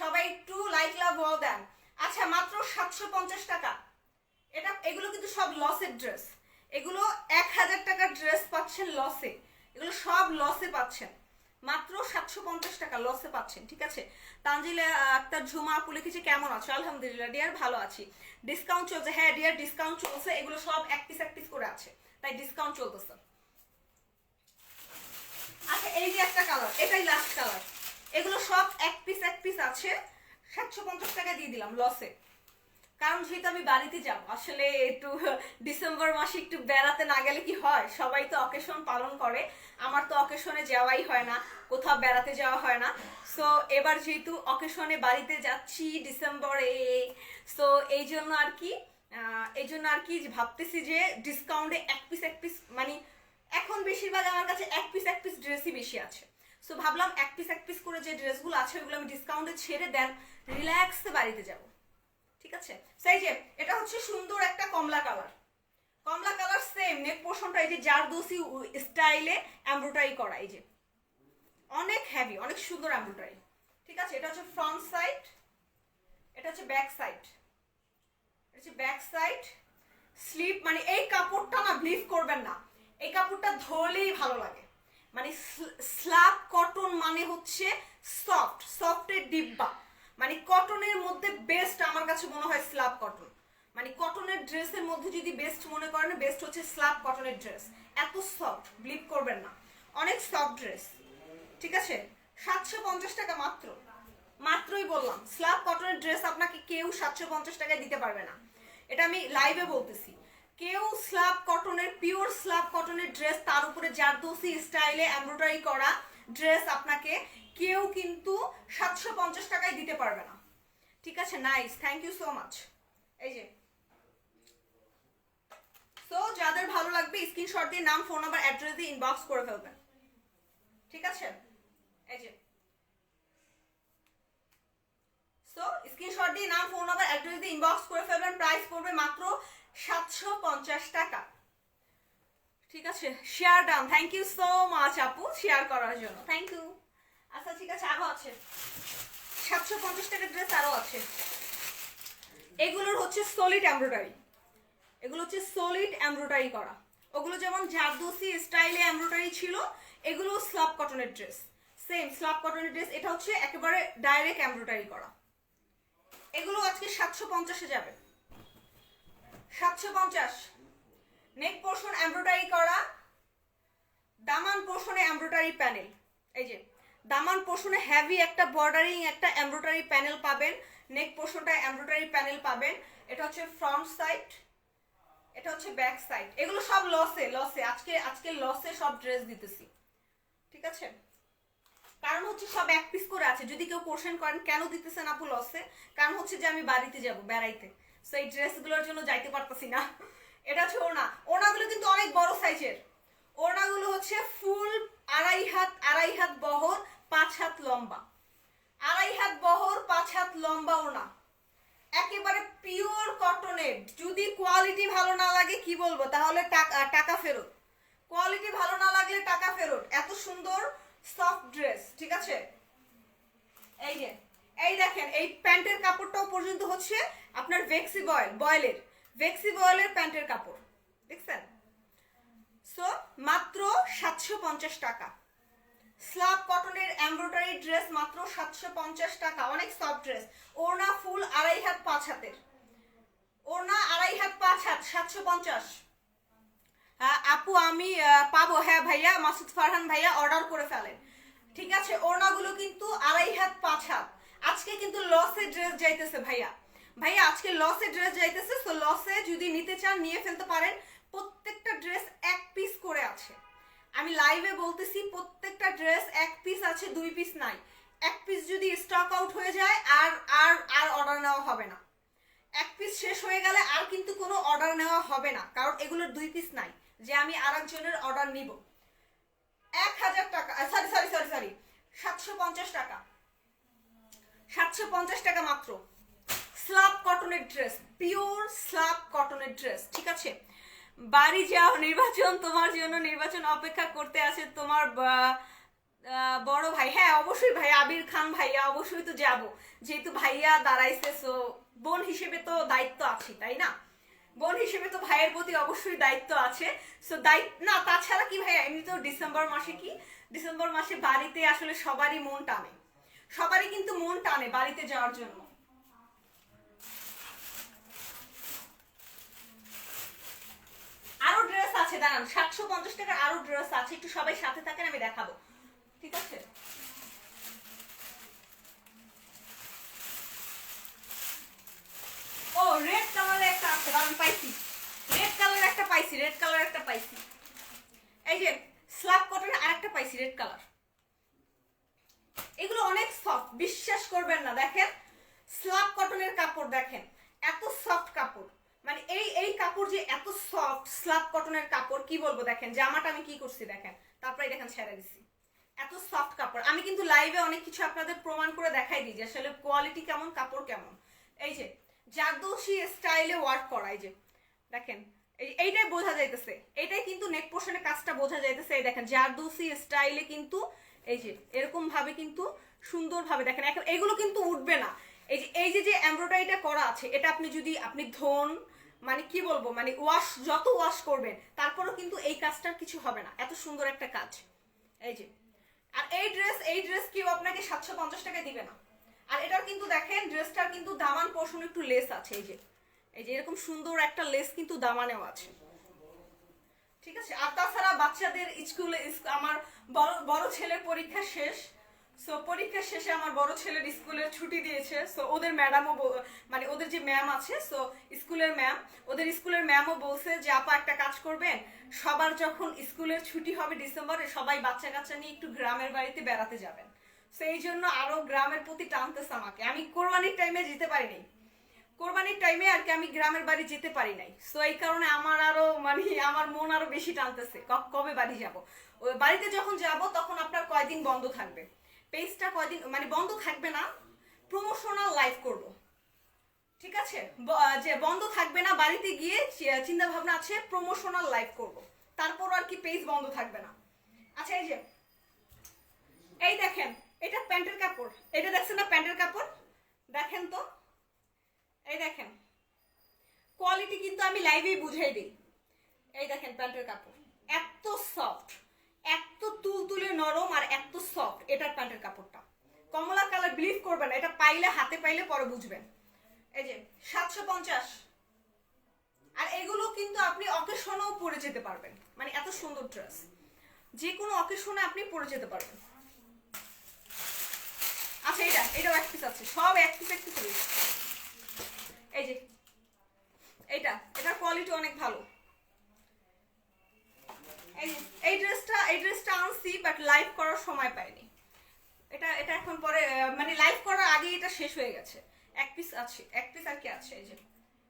সবাই একটু লাইক লাভ ওয়াও দেন। আচ্ছা মাত্র 750 টাকা। এগুলো কিন্তু সব লসের ড্রেস, এগুলো 1000 টাকার ড্রেস পাচ্ছেন লসে, এগুলো সব লসে পাচ্ছেন, মাত্র 750 টাকা লসে পাচ্ছেন, ঠিক আছে। তানজিলা আক্তার ঝুমা আপু লিখেছে কেমন আছো? আলহামদুলিল্লাহ ডিয়ার, ভালো আছি। ডিসকাউন্ট চলছে? হ্যাঁ ডিয়ার ডিসকাউন্ট চলছে, এগুলো সব এক পিস করে আছে, তাই ডিসকাউন্ট চলতেছে। আচ্ছা এই যে একটা কালার, এটাই লাস্ট কালার, এগুলো সব এক পিস আছে, 750 টাকা দিয়ে দিলাম লসে। কারণ যেহেতু আমি বাড়িতে যাব, আসলে একটু ডিসেম্বর মাসে একটু বেড়াতে না গেলে কি হয়, সবাই তো অকেশন পালন করে, আমার তো অকেশনে যাওয়াই হয় না, কোথাও বেড়াতে যাওয়া হয় না। সো এবার যেহেতু অকেশনে বাড়িতে যাচ্ছি ডিসেম্বরে, সো এই জন্য আর কি ভাবতেছি যে ডিসকাউন্টে এক পিস, মানে এখন বেশিরভাগ আমার কাছে এক পিস ড্রেসই বেশি আছে। সো ভাবলাম এক পিস করে যে ড্রেসগুলো আছে ওগুলো আমি ডিসকাউন্টে ছেড়ে দেন রিল্যাক্সে বাড়িতে যাব, ঠিক আছে। সেই যে এটা হচ্ছে সুন্দর একটা কমলা কালার, সেম নেক পোর্শনটা এই যে জারদৌসি স্টাইলে এমব্রয়ডারি করা, এই যে অনেক হেভি, অনেক সুন্দর এমব্রয়ডারি, ঠিক আছে। এটা হচ্ছে ফ্রন্ট সাইড, এটা হচ্ছে ব্যাক সাইড, এটা হচ্ছে ব্যাক সাইড, স্লিপ। মানে এই কাপড়টা না বিলিভ করবেন না, এই কাপড়টা ধরলেই ভালো লাগে, মানে স্ল্যাব কটন মানে হচ্ছে সফটের ডিব্বা, মানে কটনের মধ্যে বেস্ট আমার কাছে মনে হয় স্ল্যাব কটন, মানে কটনের ড্রেসের মধ্যে যদি বেস্ট মনে করেন, বেস্ট হচ্ছে স্ল্যাব কটনের ড্রেস। এত সফট, ব্লিপ করবেন না, অনেক সফট ড্রেস। ঠিক আছে, 750 টাকা মাত্র। মাত্রই বললাম স্ল্যাব কটনের ড্রেস আপনাকে কেউ 750 টাকায় দিতে পারবে না। এটা আমি লাইভে বলতেছি। কেউ স্ল্যাব কটনের, পিওর স্ল্যাব কটনের ড্রেস, তার উপরে জারদৌসি স্টাইলে এমব্রয়ডারি করা ড্রেস আপনাকে কেউ কিন্তু 750 টাকায় দিতে পারবে না। ঠিক আছে, nice, thank you so much. এই যে, তো যাদের ভালো লাগবে স্ক্রিনশট দিয়ে নাম, ফোন নাম্বার, অ্যাড্রেস দিয়ে ইনবক্স করে ফেলবেন। ঠিক আছে, এই যে, সো স্ক্রিনশট দিয়ে নাম, ফোন নাম্বার, অ্যাড্রেস দিয়ে ইনবক্স করে ফেলবেন। প্রাইস পড়বে মাত্র 750 টাকা। ঠিক আছে, share done, thank you so much আপু শেয়ার করার জন্য, থ্যাংক ইউ। আচ্ছা ঠিক আছে, আরো আছে 750 টাকার ড্রেস, আরো আছে। এগুলোর হচ্ছে সলিড এমব্রয়ডারি, এগুলো হচ্ছে সলিড এমব্রয়ডারি করা। ওগুলো যেমন জারদৌসি স্টাইলে এমব্রয়ডারি ছিল, এগুলো স্ল্যাব কটনের ড্রেস, সেম স্ল্যাব কটনের ড্রেস। এটা হচ্ছে একেবারে ডাইরেক্ট এমব্রয়ডারি করা। এগুলো আজকে 750-এ যাবে, 750। নেক পোর্শন এমব্রয়ডারি করা, দামান পোর্শনে এমব্রয়ডারি প্যানেল। এই যে দামান পোর্শনে হেভি একটা বর্ডারিং একটা এমব্রয়ডারি প্যানেল পাবেন, নেক পোর্শনটা এমব্রয়ডারি প্যানেল পাবেন। এটা হচ্ছে ফ্রন্ট সাইড, এটা হচ্ছে ব্যাক সাইড। এগুলো সব লসে, লসে আজকে লসে সব ড্রেস দিতেছি। ঠিক আছে, কারণ হচ্ছে সব এক পিস করে আছে। যদি কেউ কোশ্চেন করেন কেন দিতেছেন আপু লসে, কারণ হচ্ছে যে আমি বাড়িতে যাব বেড়াইতে, সো এই ড্রেসগুলোর জন্য যাইতে পারতেছি না। এটা হচ্ছে ওড়না, ওড়নাগুলো কিন্তু অনেক বড় সাইজের। ওড়নাগুলো হচ্ছে ফুল 2.5 হাত বহর, 5 হাত লম্বা। 2.5 হাত বহর, 5 হাত লম্বা ওড়না, একেবারে পিওর কটনের। যদি কোয়ালিটি ভালো না লাগে কি বলবো, তাহলে টাকা ফেরত। কোয়ালিটি ভালো না লাগলে টাকা ফেরত। এত সুন্দর সফট ড্রেস। ঠিক আছে, এই যে, এই দেখেন, এই প্যান্টের কাপড়টাও পর্যন্ত হচ্ছে আপনার ভেক্সি বয়েলের, ভেক্সি বয়েলের প্যান্টের কাপড়, দেখছেন? সো মাত্র 750 টাকা। স্ল্যাব কটনের এমব্রয়ডারি ড্রেস মাত্র 750 টাকা, অনেক সফট ড্রেস। ওড়না ফুল 2.5 হাত 5 হাতের, ওড়না 2.5 হাত 5 হাত, 750। হ্যাঁ আপু আমি পাবো, হ্যাঁ ভাইয়া, মাসুদ ফারহান ভাইয়া অর্ডার করে ফেলেন। ঠিক আছে, ওড়নাগুলো কিন্তু 2.5 হাত 5 হাত। আজকে কিন্তু লসে ড্রেস যাইতেছে ভাইয়া, ভাইয়া আজকে লসে ড্রেস যাইতেছে। সো লসে যদি নিতে চান নিয়ে ফেলতে পারেন। প্রত্যেকটা ড্রেস এক পিস করে আছে, আমি লাইভে বলতেছি, প্রত্যেকটা ড্রেস এক পিস আছে, 2 পিস নাই। এক পিস যদি স্টক আউট হয়ে যায় আর আর আর অর্ডার নেওয়া হবে না। এক পিস শেষ হয়ে গেলে আর কিন্তু কোনো অর্ডার নেওয়া হবে না, কারণ এগুলোর 2 পিস নাই যে আমি আরেকজনের অর্ডার নিব। 1000 টাকা, সরি সরি সরি সরি 750 টাকা, 750 টাকা মাত্র। স্ল্যাব কটনের ড্রেস, পিওর স্ল্যাব কটনের ড্রেস। ঠিক আছে, বাড়ি যাও, নির্বাচন তোমার জন্য, নির্বাচন অপেক্ষা করতে আছে তোমার বড় ভাই। হ্যাঁ অবশ্যই ভাই, আবির খান ভাইয়া, অবশ্যই তো যাব, যেহেতু ভাইয়া দাঁড়াইছে। সো বোন হিসেবে তো দায়িত্ব আছে, তাই না? বোন হিসেবে তো ভাইয়ের প্রতি অবশ্যই দায়িত্ব আছে। সো দায়িত্ব না, তাছাড়া কি ভাইয়া, এমনিতেও ডিসেম্বর মাসে কি, ডিসেম্বর মাসে বাড়িতে আসলে সবারই মন টানে, সবারই কিন্তু মন টানে বাড়িতে যাওয়ার জন্য। আরো ড্রেস আছে, দাঁড়ান, 750 টাকার আরো ড্রেস আছে, একটু সবাই সাথে থাকেন, আমি দেখাবো। ঠিক আছে, ও রেড কালারের একটা আছে, আমি পাইছি, রেড কালারের একটা পাইছি, রেড কালারের একটা পাইছি। এই যে স্ল্যাব কটনের আরেকটা পাইছি রেড কালার। এগুলো অনেক সফট, বিশ্বাস করবেন না। দেখেন স্ল্যাব কটনের কাপড়, দেখেন এত সফট কাপড়, মানে এই কাপড় যে এত সফট, স্ল্যাব কটনের কাপড় কি বলবো। দেখেন জামাটা আমি কি করছি, দেখেন, তারপরে দেখেন ছেড়ে দিছি, এত সফট কাপড়। আমি কিন্তু লাইভে অনেক কিছু আপনাদের প্রমাণ করে দেখাই দিই যে আসলে কোয়ালিটি কেমন, কাপড় কেমন। এই যে জারদৌসি স্টাইলে ওয়ার্ক করা, এই যে দেখেন, এইটাই বোঝা যাইতেছে, এইটাই কিন্তু নেক পোর্শনের কাজটা বোঝা যাইতেছে। এই দেখেন জারদৌসি স্টাইলে কিন্তু এই যে এরকম ভাবে কিন্তু সুন্দর ভাবে দেখেন, এগুলো কিন্তু উঠবে না। এই যে এমব্রয়ডারিটা করা আছে, এটা আপনি যদি আপনি ধোন, মানে কি বলবো, মানে যত ওয়াশ করবেন তারপরও কিন্তু এই কাজটার কিছু হবে না, এত সুন্দর একটা কাজ। এই যে, আর এই ড্রেস কেউ আপনাকে 750 টাকা দিবে না। আর এটার কিন্তু দেখেন ড্রেসটার কিন্তু দামান পোর্শন একটু লেস আছে, এই যে এই যে এরকম সুন্দর একটা লেস কিন্তু দামানেও আছে, ঠিক আছে। আর তাছাড়া বাচ্চাদের স্কুলে আমার বড় ছেলের পরীক্ষা শেষ, সো পরীক্ষা শেষে আমার বড় ছেলের স্কুলের ছুটি দিয়েছে। সো ওদের ম্যাডামও মানে ওদের যে ম্যাম আছে, সো স্কুলের ম্যাম, ওদের স্কুলের ম্যামও বলছে যে আপা একটা কাজ করবেন, সবার যখন স্কুলের ছুটি হবে ডিসেম্বরে, সবাই বাচ্চা কাচ্চা নিয়ে একটু গ্রামের বাড়িতে বেড়াতে যাবেন। সো এই জন্য আরো গ্রামের প্রতি টানতেছে আমাকে। আমি কোরবানির টাইমে যেতে পারিনি, কোরবানির টাইমে আর কি আমি গ্রামের বাড়ি যেতে পারি নাই। সো এই কারণে আমার আরো মানে আমার মন আরো বেশি টানতেছে কবে বাড়ি যাব। ওই বাড়িতে যখন যাব তখন আপনার কয়দিন বন্ধ থাকবে, পেজটা কয়দিন মানে বন্ধ থাকবে না, প্রমোশনাল লাইভ করব, ঠিক আছে। যে বন্ধ থাকবে না, বাড়িতে গিয়ে চিন্তা ভাবনা আছে প্রমোশনাল লাইভ করব, তারপর আর কি পেজ বন্ধ থাকবে না। আচ্ছা এই যে এই দেখেন, এটা প্যান্টের কাপড়, এটা দেখছেন না প্যান্টের কাপড়, দেখেন তো, এই দেখেন কোয়ালিটি কিন্তু আমি লাইভেই বুঝাই দিই। এই দেখেন প্যান্টের কাপড় এত সফট, এত তুলতুলে নরম আর এত সফট এটার প্যান্টের কাপড়টা। কমলা কালার, বিলিভ করবেন না, এটা পাইলে হাতে পাইলে পরে বুঝবেন। এই যে 750, আর এগুলো কিন্তু আপনি অকেশনেও পরে যেতে পারবেন, মানে এত সুন্দর ড্রেস যে কোনো অকেশনে আপনি পরে যেতে পারবেন। আচ্ছা এটাও এক পিস আছে, সব এক পিস রয়েছে। এই যে এটার কোয়ালিটি অনেক ভালো। এই ড্রেসটা আনছি বাট লাইভ করার সময় পাইনি। এটা এখন পরে মানে লাইভ করার আগে এটা শেষ হয়ে গেছে। এক পিস আছে, এক পিস আর কি আছে। এই যে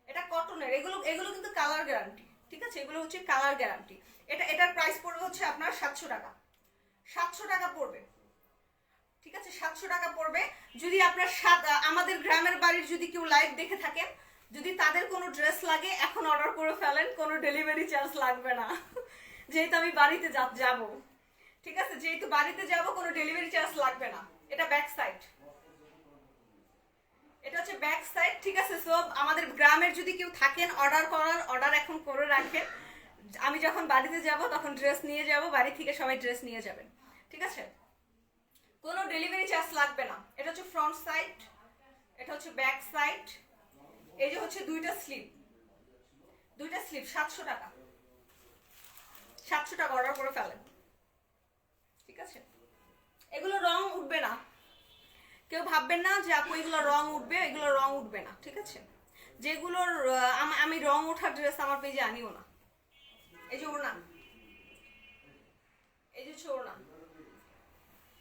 এটা কটনের, এগুলো কিন্তু কালার গ্যারান্টি, ঠিক আছে, এগুলো হচ্ছে কালার গ্যারান্টি। এটার প্রাইস পড়বে হচ্ছে আপনার 700 টাকা, 700 টাকা পড়বে, ঠিক আছে, 700 টাকা পড়বে। যদি আপনার আমাদের গ্রামের বাড়ির যদি কেউ লাইভ দেখে থাকেন, যদি তাদের কোনো ড্রেস লাগে এখন অর্ডার করে ফেলেন, কোনো ডেলিভারি চার্জ লাগবে না। যেহেতু আমি বাড়িতে যাব, ঠিক আছে, যেহেতু বাড়িতে যাব কোনো ডেলিভারি চার্জ লাগবে না। এটা ব্যাক সাইড, এটা হচ্ছে ব্যাক সাইড, ঠিক আছে। সো আমাদের গ্রামের যদি কেউ থাকেন অর্ডার এখন করে রাখেন, আমি যখন বাড়িতে যাব তখন ড্রেস নিয়ে যাব, বাড়ি থেকে সবাই ড্রেস নিয়ে যাবেন, ঠিক আছে, কোনো ডেলিভারি চার্জ লাগবে না। এটা হচ্ছে ফ্রন্ট সাইড, এটা হচ্ছে ব্যাক সাইড। এই যে হচ্ছে দুইটা স্লিপ 700 টাকা, 700 টাকা অর্ডার করে ফেলেন, ঠিক আছে। এগুলো রং উঠবে না, কেউ ভাববেন না যে আপু এগুলো রং উঠবে, এগুলো রং উঠবে না, ঠিক আছে। যেগুলোর আমি রং ওঠা ড্রেস আমার পেজে আনিও না। এই যে ওড়না, এই যে ওড়না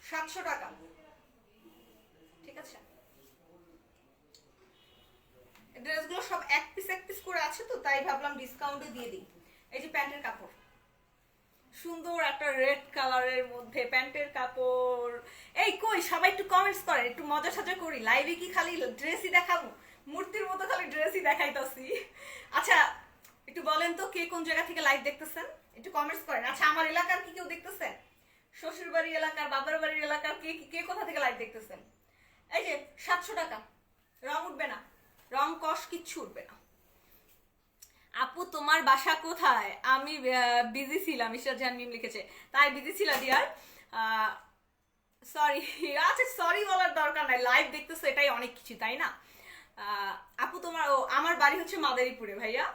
700 টাকা, ঠিক আছে। ড্রেসগুলো সব এক পিস করে আছে তো তাই ভাবলাম ডিসকাউন্টে দিয়ে দিই। এই যে প্যান্টের কাপড়, সুন্দর একটা রেড কালারের মধ্যে প্যান্টের কাপড়। এই কই সবাই একটু কমেন্টস করেন, একটু মজা সাজা করি। লাইভে কি খালি ড্রেসই দেখাবো, মূর্তির মতো খালি ড্রেসই দেখাইতাছি? আচ্ছা একটু বলেন তো কে কোন জায়গা থেকে লাইভ দেখতেছেন, একটু কমেন্টস করেন। আচ্ছা আমার এলাকার কি কেউ দেখতেছেন, শ্বশুর বাড়ির এলাকার, বাবার বাড়ির এলাকার কে কোথা থেকে লাইভ দেখতেছেন? এই যে 700 টাকা, রং উঠবে না, রং কষ কিচ্ছু উঠবে না। আপু তোমার বাসা কোথায়? আমি বিজি ছিলাম, মিস্টার জান মিম লিখেছে, তাই বিজি ছিলাম ডিয়ার, সরি। আচ্ছা সরি বলার দরকার নাই, লাইভ দেখতেছো এটাই অনেক কিছু, তাই না? আপু তোমার, আমার বাড়ি হচ্ছে মাদারীপুরে ভাইয়া,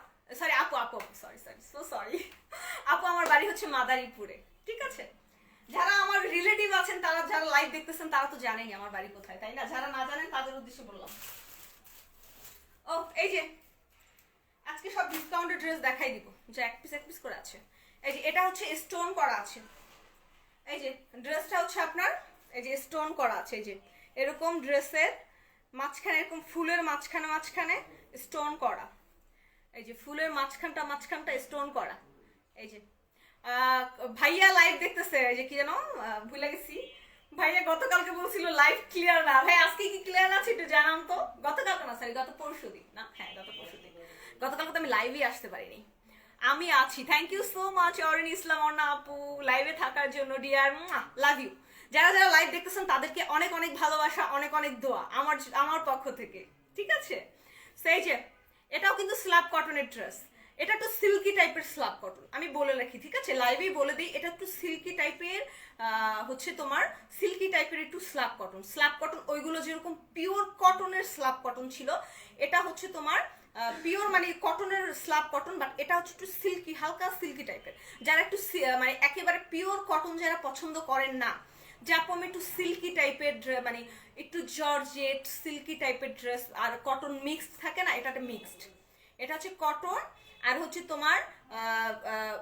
সরি আপু সরি সো সরি আপু আমার বাড়ি হচ্ছে মাদারীপুরে, ঠিক আছে। যারা আমার রিলেটিভ আছেন, তারা যারা লাইভ দেখতেছেন তারা তো জানেনই আমার বাড়ি কোথায়, তাই না? যারা না জানেন তাদের উদ্দেশ্যে বললাম। ও এই যে আজকে সব ডিসকাউন্টেড ড্রেস দেখাই দিব, যে এক পিস করে আছে। এই যে এটা হচ্ছে স্টোন করা আছে, এই যে ড্রেসটা হচ্ছে আপনার এই যে স্টোন করা আছে, এই যে এরকম ড্রেসের মাঝখানে এরকম ফুলের মাঝখানে স্টোন করা, এই যে ফুলের মাঝখানটা স্টোন করা। এই যে ভাইয়া লাইভ দেখতেছে, এই যে কি জানো ভুলে গেছি, ভাইয়া গতকালকে বলছিল লাইভ ক্লিয়ার না, ভাই আজকে কি ক্লিয়ার আছে একটু জানান তো। গতকালকে না, সরি গত পরশুদিন, না হ্যাঁ গত পরশুদিন, গতকালকে তো আমি লাইভে আসতে পারিনি। আমি আছি, thank you so much Orin Islam Orna আপু লাইভে থাকার জন্য, ডিয়ার লাভ ইউ। যারা যারা লাইভ দেখতেছেন তাদেরকে অনেক অনেক ভালোবাসা, অনেক অনেক দোয়া আমার পক্ষ থেকে, ঠিক আছে। সেই যে এটাও কিন্তু স্ল্যাব কটনের ড্রেস, এটা একটু সিল্কি টাইপের স্ল্যাব কটন, আমি বলে রাখি, ঠিক আছে, লাইভেই বলে দিই, এটা একটু সিল্কি টাইপের হচ্ছে তোমার সিল্কি টাইপের একটু স্ল্যাব কটন ওইগুলো যেরকম পিওর কটনের স্ল্যাব কটন ছিল, এটা হচ্ছে তোমার পিওর মানে কটনের স্ল্যাব কটন, বাট এটা হচ্ছে একটু সিল্কি, হালকা সিল্কি টাইপের। যারা একটু মানে একেবারে পিওর কটন যারা পছন্দ করেন না, যে আপু আমি একটু সিল্কি টাইপের মানে একটু জর্জেট সিল্কি টাইপের ড্রেস আর কটন মিক্সড থাকে না, এটা মিক্সড। এটা হচ্ছে কটন আর হচ্ছে তোমার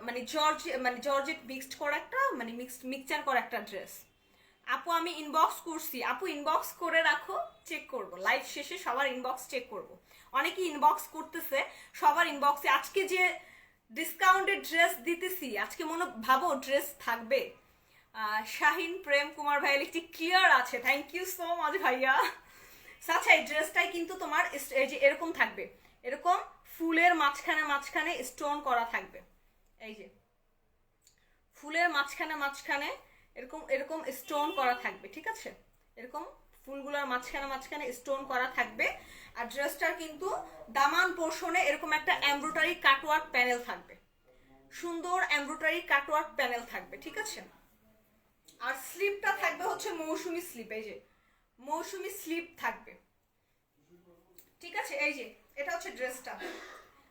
মানে জর্জেট মিক্সড করা একটা মানে মিক্সচার করা একটা ড্রেস। আপু আমি ইনবক্স করছি, আপু ইনবক্স করে রাখো, চেক করব লাইভ শেষে সবার ইনবক্স চেক করব। অনেকে ইনবক্স করতেছে, সবার ইনবক্সে আজকে যে ডিসকাউন্টেড ড্রেস দিতেছি, আজকে ভাবো ড্রেস থাকবে। শাহিন প্রেম কুমার ভাই লিখছি ক্লিয়ার আছে, থ্যাংক ইউ সো মাচ ভাইয়া। আচ্ছা এই ড্রেসটাই কিন্তু তোমার এই যে এরকম থাকবে, এরকম ফুলের মাঝখানে মাঝখানে স্টোন করা থাকবে, এই যে ফুলের মাঝখানে মাঝখানে এরকম এরকম স্টোন করা থাকবে, ঠিক আছে, এরকম ফুলগুলোর মাঝখানে মাঝখানে স্টোন করা থাকবে। আর ড্রেসটার কিন্তু দামান পোর্শনে এরকম একটা এমব্রয়ডারি কাটওয়ার্ক প্যানেল থাকবে, সুন্দর এমব্রয়ডারি কাটওয়ার্ক প্যানেল থাকবে, ঠিক আছে। আর স্লিপটা থাকবে হচ্ছে মৌসুমী স্লিপ, এই যে মৌসুমী স্লিপ থাকবে, ঠিক আছে। এই যে এটা হচ্ছে ড্রেসটা।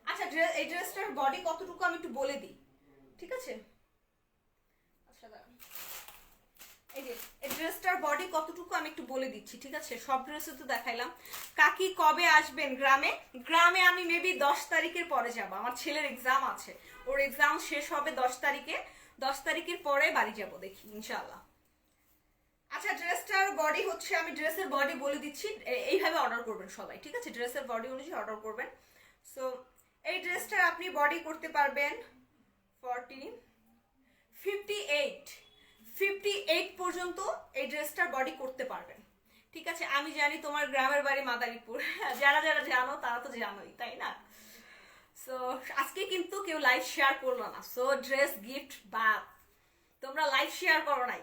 আচ্ছা এই ড্রেসটার বডি কতটুকু আমি একটু বলে দিই, ঠিক আছে। আচ্ছা এই যে এই ড্রেসটার বডি কতটুকু আমি একটু বলে দিচ্ছি, ঠিক আছে। সব ড্রেসে তো দেখাইলাম। কাকি কবে আসবেন গ্রামে? গ্রামে আমি মেবি 10 তারিখের পরে যাব, আমার ছেলের এক্সাম আছে, ওর এক্সাম শেষ হবে 10 তারিখে, 10 তারিখের পরে বাড়ি যাব, দেখি ইনশাআল্লাহ। আচ্ছা ড্রেসটার বডি হচ্ছে, আমি ড্রেসের বডি বলে দিচ্ছি, এইভাবে অর্ডার করবেন সবাই, ঠিক আছে, ড্রেসের বডি অনুযায়ী অর্ডার করবেন। সো এই ড্রেসটার আপনি বডি করতে পারবেন 40, 58 পর্যন্ত এই ড্রেসটার বডি করতে পারবেন, ঠিক আছে। আমি জানি তোমার গ্রামের বাড়ি মাদারীপুর, যারা যারা জানো তারা তো জানোই, তাই না। সো আজকে কিন্তু কেউ লাইভ শেয়ার করলো না, সো ড্রেস গিফট বাদ, তোমরা লাইভ শেয়ার করো নাই,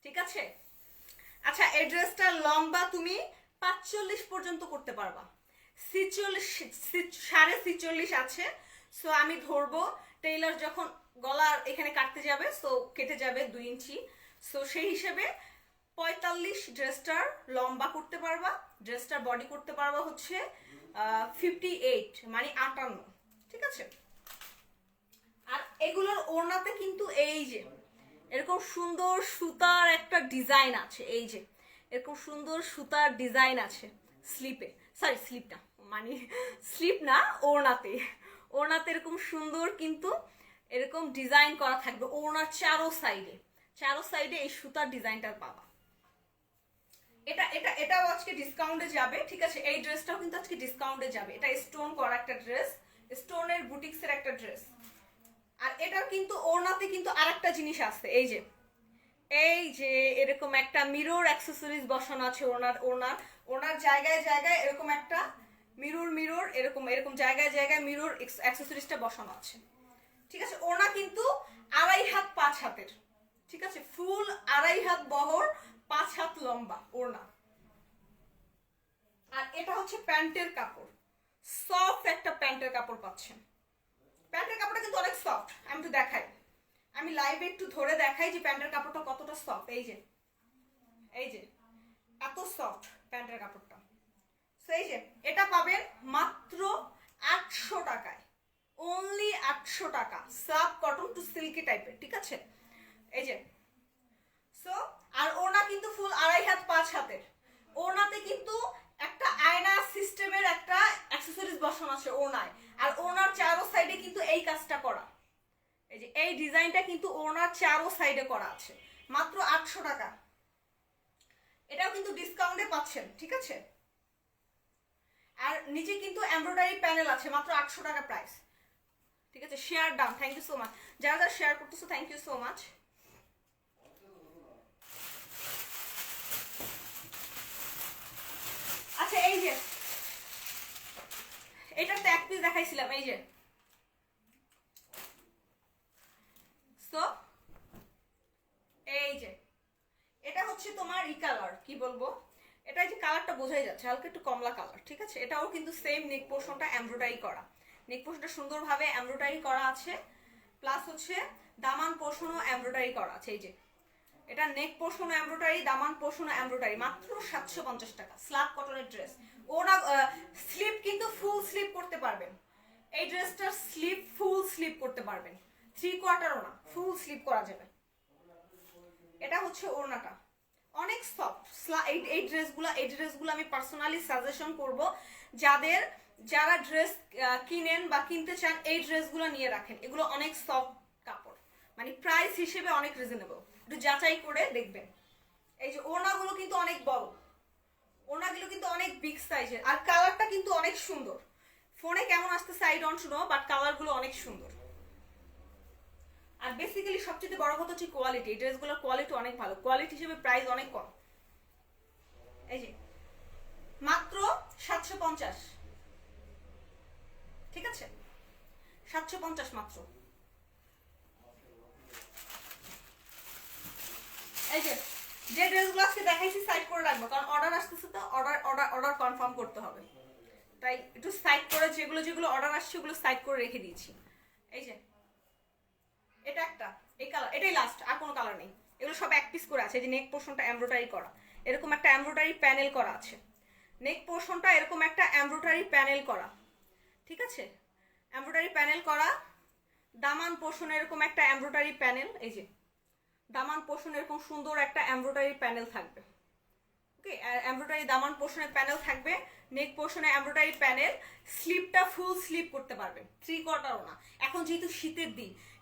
ঠিক আছে। আচ্ছা এই ড্রেসটার লম্বা তুমি 45 পর্যন্ত করতে পারবা, 46.5 আছে। সো আমি ধরবো টেইলার যখন গলা এখানে কাটতে যাবে, সো কেটে যাবে 2 ইঞ্চি, সো সেই হিসেবে 45 ড্রেসটার লম্বা করতে পারবা, ড্রেসটার বডি করতে পারবা হচ্ছে 58 মানে 58, ঠিক আছে। আর এগুলোর ওড়নাতে কিন্তু এই যে এরকম সুন্দর সুতার একটা ডিজাইন আছে, এই যে এরকম সুন্দর সুতার ডিজাইন আছে স্লিপে, সরি স্লিপ না মানে স্লিপ না, ওড়নাতে, ওড়নাতে এরকম সুন্দর কিন্তু এরকম ডিজাইন করা থাকবে, ওড়নার চারো সাইডে এই সুতার ডিজাইনটা পাবা। এটাও আজকে ডিসকাউন্টে যাবে, ঠিক আছে। এই ড্রেসটাও কিন্তু আজকে ডিসকাউন্টে যাবে, এটা স্টোন করা একটা ড্রেস, স্টোনের বুটিক্সের একটা ড্রেস। আর এটার কিন্তু ওড়নাতে কিন্তু আরেকটা জিনিস আছে, এই যে এরকম একটা মিরর অ্যাক্সেসরিজ বসানো আছে ওনার জায়গায় জায়গায় এরকম একটা মিরর এরকম জায়গায় জায়গায় মিরর অ্যাক্সেসরিজটা বসানো আছে, ঠিক আছে। ওড়না কিন্তু 2.5 হাত 5 হাতের, ঠিক আছে, ফুল 2.5 হাত বহর 5 হাত লম্বা ওড়না। আর এটা হচ্ছে প্যান্টের কাপড়, সফট একটা প্যান্টের কাপড় পাচ্ছেন, প্যান্টের কাপড়টা কিন্তু অনেক সফট, আমি একটু দেখাই, আমি লাইভে একটু ধরে দেখাই যে প্যান্টের কাপড়টা কতটা সফট, এই যে এত সফট প্যান্টের কাপড়টা। সো এই যে এটা পাবেন মাত্র 800 টাকায়, অনলি 800 টাকা, সাব কটন টু সিল্কি টাইপের, ঠিক আছে। এই যে সো আর ওড়না কিন্তু ফুল 2.5 হাত 5 হাতের, ওড়নাতে কিন্তু একটা আয়না সিস্টেমের একটা অ্যাকসেসরিজ বসানো আছে ওড়নায়, আর ওড়নার চারো সাইডে কিন্তু এই কাজটা করা, এই যে এই ডিজাইনটা কিন্তু ওড়নার চারো সাইডে করা আছে, মাত্র 800 টাকা। এটাও কিন্তু ডিসকাউন্টে পাচ্ছেন, ঠিক আছে। আর নিচে কিন্তু এমব্রয়ডারি প্যানেল আছে, মাত্র 800 টাকা প্রাইস, ঠিক আছে। Share done, thank you so much, যারা যারা শেয়ার করতেছো থ্যাংক ইউ সো মাচ। আচ্ছা এই যে এটার তো এক পিস দেখাইছিলাম, এই যে সো এই যে এটা হচ্ছে তোমার কালার, কি বলবো, এটা যে কালারটা বোঝাই যাচ্ছে, হালকা একটু কমলা কালার, ঠিক আছে। এটাও কিন্তু সেম নেক পোর্শনটা এমব্রয়ডারি করা, নেক পোর্শনটা সুন্দরভাবে এমব্রয়ডারি করা আছে, প্লাস হচ্ছে দামান পোর্শনও এমব্রয়ডারি করা আছে, এই যে এটা নেক পোর্শন এমব্রয়ডারি, দামান পোর্শন এমব্রয়ডারি, মাত্র 750 টাকা। স্ল্যাব কটনের ড্রেস, ওনা স্লিপ কিন্তু ফুল স্লিপ করতে পারবেন। এই ড্রেসটার স্লিপ ফুল স্লিপ করতে পারবেন, 3/4 ওনা, ফুল স্লিপ করা যাবে। এটা হচ্ছে ওড়নাটা, অনেক সফট। এই ড্রেসগুলো আমি পার্সোনালি সাজেশন করব, যারা ড্রেস কিনেন বা কিনতে চান এই ড্রেসগুলো নিয়ে রাখেন। এগুলো অনেক সফট কাপড়, মানে প্রাইস হিসেবে অনেক রিজনেবল, একটু যাচাই করে দেখবেন। এই যে ওড়নাগুলো কিন্তু অনেক বড়, ওড়নাগুলো কিন্তু অনেক বিগ সাইজের, আর কালারটা কিন্তু অনেক সুন্দর। ফোনে কেমন আসতেছে আই ডোন্ট নো, বাট কালারগুলো অনেক সুন্দর। আর বেসিক্যালি সবচেয়ে বড় কথা হচ্ছে কোয়ালিটি। এই ড্রেসগুলোর কোয়ালিটি অনেক ভালো, কোয়ালিটি হিসেবে প্রাইস অনেক কম। এই যে মাত্র 750, ঠিক আছে, 750 মাত্র। এই যে ড্রেসগুলো আজকে দেখাইছি সাইড করে রাখবো, কারণ অর্ডার আসতেছে, তো অর্ডার কনফার্ম করতে হবে, তাই একটু সাইড করে যেগুলো অর্ডার আসছে ওগুলো সাইড করে রেখে দিয়েছি। এই যে এটা একটা, এই কালার, এটাই লাস্ট, আর কোনো কালার নেই। এগুলো সব এক পিস করে আছে। এই যে নেক পোর্শনটা এমব্রয়ডারি করা, এরকম একটা এমব্রয়ডারি প্যানেল করা আছে। নেক পোর্শনটা এরকম একটা এমব্রয়ডারি প্যানেল করা, ঠিক আছে, এমব্রয়ডারি প্যানেল করা। দামান পোর্শন এরকম একটা এমব্রয়ডারি প্যানেল, এই যে দামান পোর্শন এরকম সুন্দর একটা এমব্রয়ডারি প্যানেল থাকবে। ওকে, এমব্রয়ডারি দামান পোর্শনের প্যানেল থাকবে, নেক পোর্শনে এমব্রয়ডারি প্যানেল। স্লিপটা ফুল স্লিপ করতে পারবেন, 3/4 না। এখন যেহেতু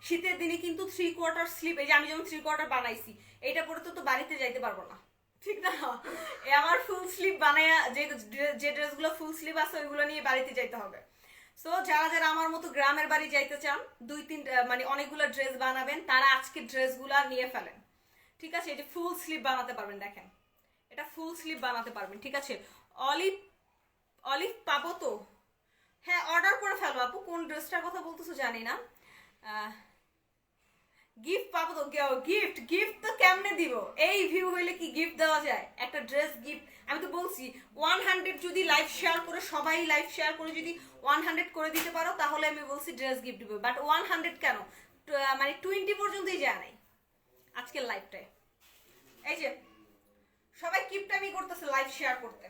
শীতের দিনে কিন্তু 3/4 স্লিপ, এই যে আমি যেমন 3/4 বানাইছি, এটা পরে তো বাড়িতে যাইতে পারবো না, ঠিক না। আমার ফুল স্লিপ বানায়া, যে ড্রেসগুলো ফুল স্লিপ আছে ওইগুলো নিয়ে বাড়িতে যাইতে হবে। সো যারা আমার মতো গ্রামের বাড়ি যাইতে চান, 2-3 মানে অনেকগুলো ড্রেস বানাবেন, তারা আজকে ড্রেসগুলা নিয়ে ফেলেন, ঠিক আছে। এটা ফুল স্লিপ বানাতে পারবেন, দেখেন এটা ফুল স্লিপ বানাতে পারবেন, ঠিক আছে। অলিভ পাবো তো? হ্যাঁ, অর্ডার করে ফেলো আপু। কোন ড্রেসটার কথা বলতেছো জানি না। গিফট পাবো তো? গিফট তো কেমনে দিব? এই ভিউ হইলে কি গিফট দেওয়া যায়? একটা ড্রেস গিফট, আমি তো বলছি 100 যদি লাইভ শেয়ার করে, সবাই লাইভ শেয়ার করে যদি 100 করে দিতে পারো, তাহলে আমি বলছি ড্রেস গিফট দিব। বাট 100 কেন, মানে 20 পর্যন্তই যায় নাই আজকের লাইভটায়। এই যে সবাই কিপটামি করতেছে লাইভ শেয়ার করতে।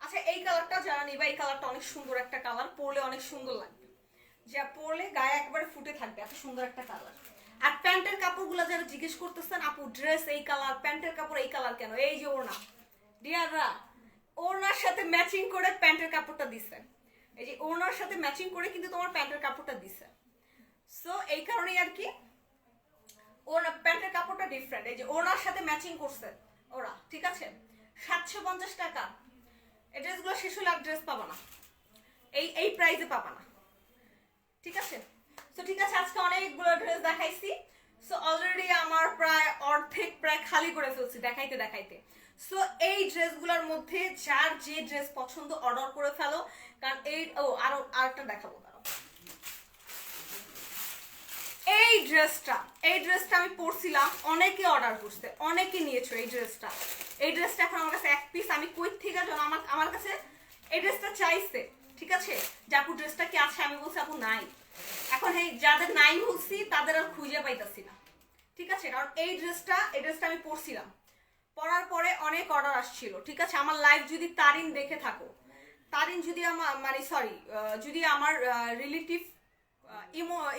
আচ্ছা, এই কালারটা যারা নিবা, এই কালারটা অনেক সুন্দর একটা কালার, পরলে অনেক সুন্দর লাগবে, যা পরলে গায়ে একবারে ফুটে থাকবে, এত সুন্দর একটা কালার। আর প্যান্টের কাপড়গুলো যারা জিজ্ঞেস করতেছেন, আপু ড্রেস এই কালার, প্যান্টের কাপড় এই কালার কেন? এই যে ওড়না, ডিয়াররা, ওড়নার সাথে ম্যাচিং করে প্যান্টের কাপড়টা দিছে। এই যে ওড়নার সাথে ম্যাচিং করে কিন্তু তোমার প্যান্টের কাপড়টা দিছে। সো এই কারণেই আর কি ওড়না প্যান্টের কাপড়টা ডিফারেন্ট। এই যে ওড়নার সাথে ম্যাচিং করছে ওরা, ঠিক আছে। 750 টাকা। এই ড্রেসগুলো শেষ হলে আর ড্রেস পাবা না, এই প্রাইসে পাবা না, ঠিক আছে। সো ঠিক আছে, আজকে অনেকগুলো ড্রেস দেখাইছি। সো অলরেডি আমার প্রায় অর্ধেক প্রায় খালি করে ফেলছি দেখাইতে। সো এই ড্রেসগুলোর মধ্যে যার যে ড্রেস পছন্দ অর্ডার করে ফেলো, কারণ আরেকটা দেখাবো। এই ড্রেসটা আমি পরছিলাম, অনেকে অর্ডার করছে, অনেকে নিয়েছো এই ড্রেসটা এখন আমার কাছে এক পিস। আমি কই থেকে জানো, আমার কাছে এই ড্রেসটা চাইছে, ঠিক আছে, যে আপু ড্রেসটা কি আছে, আমি বলছি আপু নাই। এখন এই যাদের নাই বলছি তাদের আর খুঁজে পাইতাছি না, ঠিক আছে। কারণ এই ড্রেসটা আমি পরছিলাম, পরার পরে অনেক অর্ডার আসছিল, ঠিক আছে। আমার লাইভ যদি তারিন দেখে থাকো, তারিন যদি আমার মানে সরি যদি আমার রিলেটিভ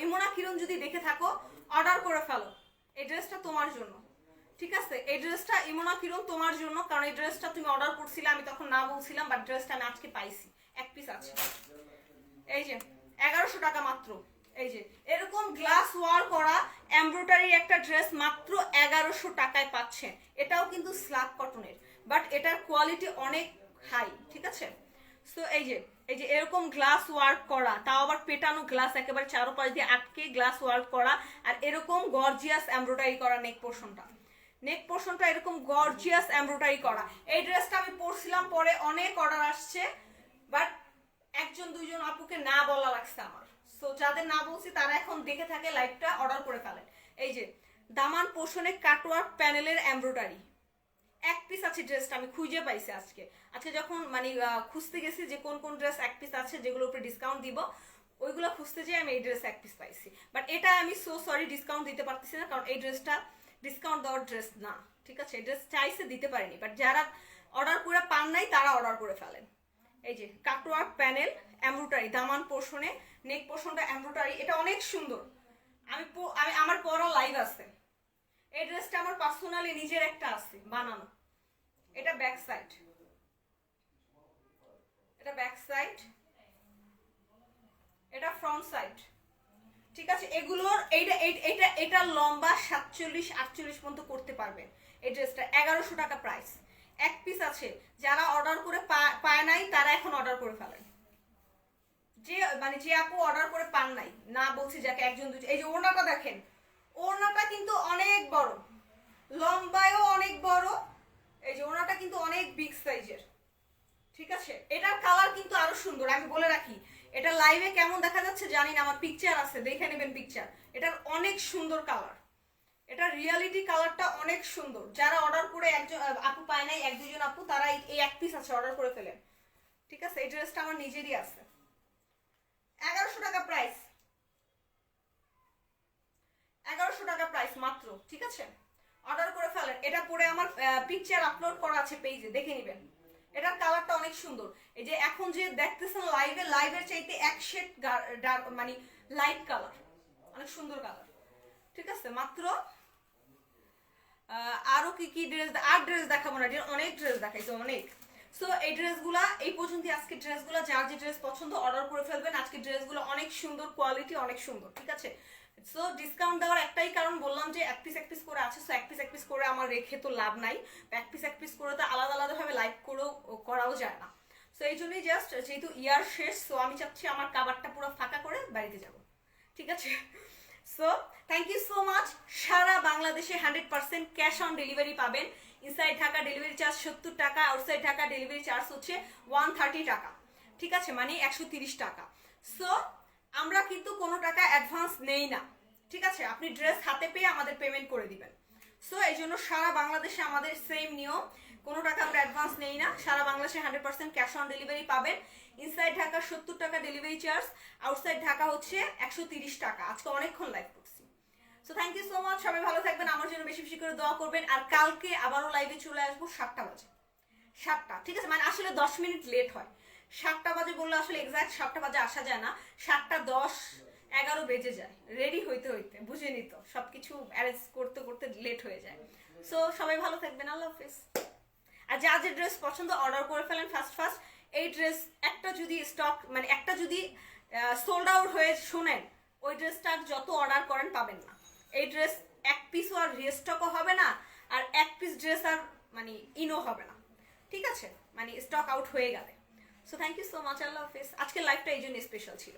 ইমোনা কিরণ যদি দেখে থাকো, অর্ডার করে ফেলো, এই ড্রেসটা তোমার জন্য, ঠিক আছে। এই ড্রেসটা ইমোনা কিরণ তোমার জন্য, কারণ এই ড্রেসটা তুমি অর্ডার করছিলে, আমি তখন না বলছিলাম, বাট ড্রেসটা আমি আজকে পাইছি, এক পিস আছে। এই যে 1100 টাকা মাত্র। এই যে এরকম গ্লাস ওয়ার করা এমব্রয়ডারি একটা ড্রেস মাত্র 1100 টাকায় পাচ্ছেন। এটাও কিন্তু স্ল্যাব কটনের, বাট এটার কোয়ালিটি অনেক হাই, ঠিক আছে। সো এই যে এরকম গ্লাস ওয়ার্ক করা, তাও আবার পেটানো গ্লাস, একেবারে চারোপাশ দিয়ে আটকে গ্লাস ওয়ার্ক করা, আর এরকম গর্জিয়াস এমব্রয়ডারি করা নেক পোর্শনটা এরকম গর্জিয়াস এমব্রয়ডারি করা। এই ড্রেসটা আমি পরছিলাম, পরে অনেক অর্ডার আসছে, বাট 1-2 আপুকে না বলা লাগছে আমার। সো যাদের না বলছি তারা এখন দেখে থাকে লাইভটা, অর্ডার করে ফেলেন। এই যে দামান পোর্শনে কাটওয়ার্ক প্যানেলের এমব্রয়ডারি, এক পিস আছে ড্রেসটা, আমি খুঁজে পাইছি আজকে যখন মানে খুঁজতে গেছি যে কোন ড্রেস এক পিস আছে যেগুলোর উপরে ডিসকাউন্ট দিব, ওইগুলো খুঁজতে যেয়ে আমি এই ড্রেস এক পিস পাইছি। বাট এটা আমি সো সরি ডিসকাউন্ট দিতে পারতেছি না, কারণ এই ড্রেসটা ডিসকাউন্ট দেওয়ার ড্রেস না, ঠিক আছে? ড্রেস চাইছে দিতে পারিনি, বাট যারা অর্ডার করে পান নাই তারা অর্ডার করে ফেলেন। এই যে কাটওয়ার্ক প্যানেল, এমব্রয়ডারি, দামান পোর্শনে নেক পোর্শনটা এমব্রয়ডারি, এটা অনেক সুন্দর। আমি আমার পরা লাইভ আছে। এই ড্রেসটা আমার পার্সোনালি নিজের একটা আছে বানানো। এটা ব্যাক সাইড, এটা ব্যাক সাইড, এটা ফ্রন্ট সাইড, ঠিক আছে? এগুলোর এটা লম্বা 47-48 পর্যন্ত করতে পারবেন। এই ড্রেসটা 1100 টাকা প্রাইস। এক পিস আছে, যারা অর্ডার করে পায় নাই তারা এখন অর্ডার করে ফেলেন। যে আপু অর্ডার করে পান নাই, না বলছি যাকে একজন দুজন, এই যে ওড়নাটা দেখেন, ওড়নাটা কিন্তু অনেক বড়, লম্বায়ও অনেক বড়। এই যে ওড়নাটা কিন্তু অনেক বিগ সাইজের, ঠিক আছে? এটার কালার কিন্তু আরো সুন্দর। আমি বলে রাখি, এটা লাইভে কেমন দেখা যাচ্ছে জানি না, আমার পিকচার আছে, দেখে নেবেন পিকচার। এটার অনেক সুন্দর কালার, এটা রিয়ালিটি কালারটা অনেক সুন্দর। যারা অর্ডার করে একজন আপু পায় নাই, এক দুজন আপু, তারা এই এক পিস আছে অর্ডার করে ফেলেন, ঠিক আছে? এই ড্রেসটা আমার নিজেরই আছে। 1100 টাকা প্রাইস, 1100 টাকা প্রাইস মাত্র, ঠিক আছে? অর্ডার করে ফেলেন। এটা পরে আমার পিকচার আপলোড করা আছে পেজে, দেখে নেবেন। এটার কালারটা অনেক সুন্দর। এই যে এখন যে দেখতেছেন লাইভের চাইতে এক শেড ডার্ক, মানে লাইট কালার, অনেক সুন্দর কালার, ঠিক আছে? মাত্র আরো কি ড্রেস, আর ড্রেস দেখাবো না, অনেক ড্রেস দেখাইছে অনেক। সো এই ড্রেসগুলা এই পর্যন্ত, আজকে ড্রেসগুলা যার যে ড্রেস পছন্দ অর্ডার করে ফেলবেন। আজকে ড্রেসগুলো অনেক সুন্দর, কোয়ালিটি অনেক সুন্দর, ঠিক আছে? সো ডিসকাউন্ট দেওয়ার একটাই কারণ, বললাম যে এক পিস করে আছে। সো এক পিস করে আমার রেখে তো লাভ নাই, এক পিস করে তো আলাদা আলাদাভাবে লাইভ করাও যায় না। সো এই জন্যই জাস্ট, যেহেতু ইয়ার শেষ, সো আমি চাচ্ছি আমার কাবারটা পুরো ফাঁকা করে বাড়িতে যাব, ঠিক আছে? So thank you so much. সারা বাংলাদেশে 100% ক্যাশ অন ডেলিভারি পাবেন। ইনসাইড ঢাকা ডেলিভারি চার্জ 70 টাকা, আউটসাইড ঢাকা ডেলিভারি চার্জ হচ্ছে 130 টাকা, ঠিক আছে? মানে 130 টাকা। সো আমরা কিন্তু কোনো টাকা অ্যাডভান্স নেই না, ঠিক আছে? আপনি ড্রেস হাতে পেয়ে আমাদের পেমেন্ট করে দিবেন। সো এই জন্য সারা বাংলাদেশে আমাদের সেম নিয়ম, কোনো টাকা আমরা অ্যাডভান্স নেই না। সারা বাংলাদেশে 100% ক্যাশ অন ডেলিভারি পাবেন। ইনসাইড ঢাকা 70 টাকা ডেলিভারি চার্জ, আউটসাইড ঢাকা হচ্ছে 130 টাকা। আজকে অনেকক্ষণ লাইভ করছি। So thank you so much, সবাই ভালো থাকবেন, আমার জন্য বেশি বেশি করে দোয়া করবেন। আর কালকে আবারও লাইভে চলে আসবো 7টা বাজে, 7টা, ঠিক আছে? মানে আসলে 10 মিনিট লেট হয়। 7টা বাজে বললে আসলে এক্সাক্ট 7টা বাজে আসা যায় না, 7:10-11 বেজে যায় রেডি হইতে হইতে, বুঝেনি তো, সবকিছু অ্যারেঞ্জ করতে করতে লেট হয়ে যায়। সো সবাই ভালো থাকবেন, আল্লাহ হাফেজ। আর যা যে ড্রেস পছন্দ অর্ডার করে ফেলেন ফার্স্ট। এই ড্রেস একটা যদি স্টক, মানে একটা যদি সোল্ড আউট হয়ে শোনেন, ওই ড্রেসটা যত অর্ডার করেন পাবেন না। এই ড্রেস এক পিসও আর রিস্টকও হবে না, আর এক পিস ড্রেস আর মানে ইনও হবে না, ঠিক আছে? মানে স্টক আউট হয়ে গেলে। So thank you so much, আল্লাহ হাফেজ। আজকের লাইভটা এই জন্য স্পেশাল ছিল।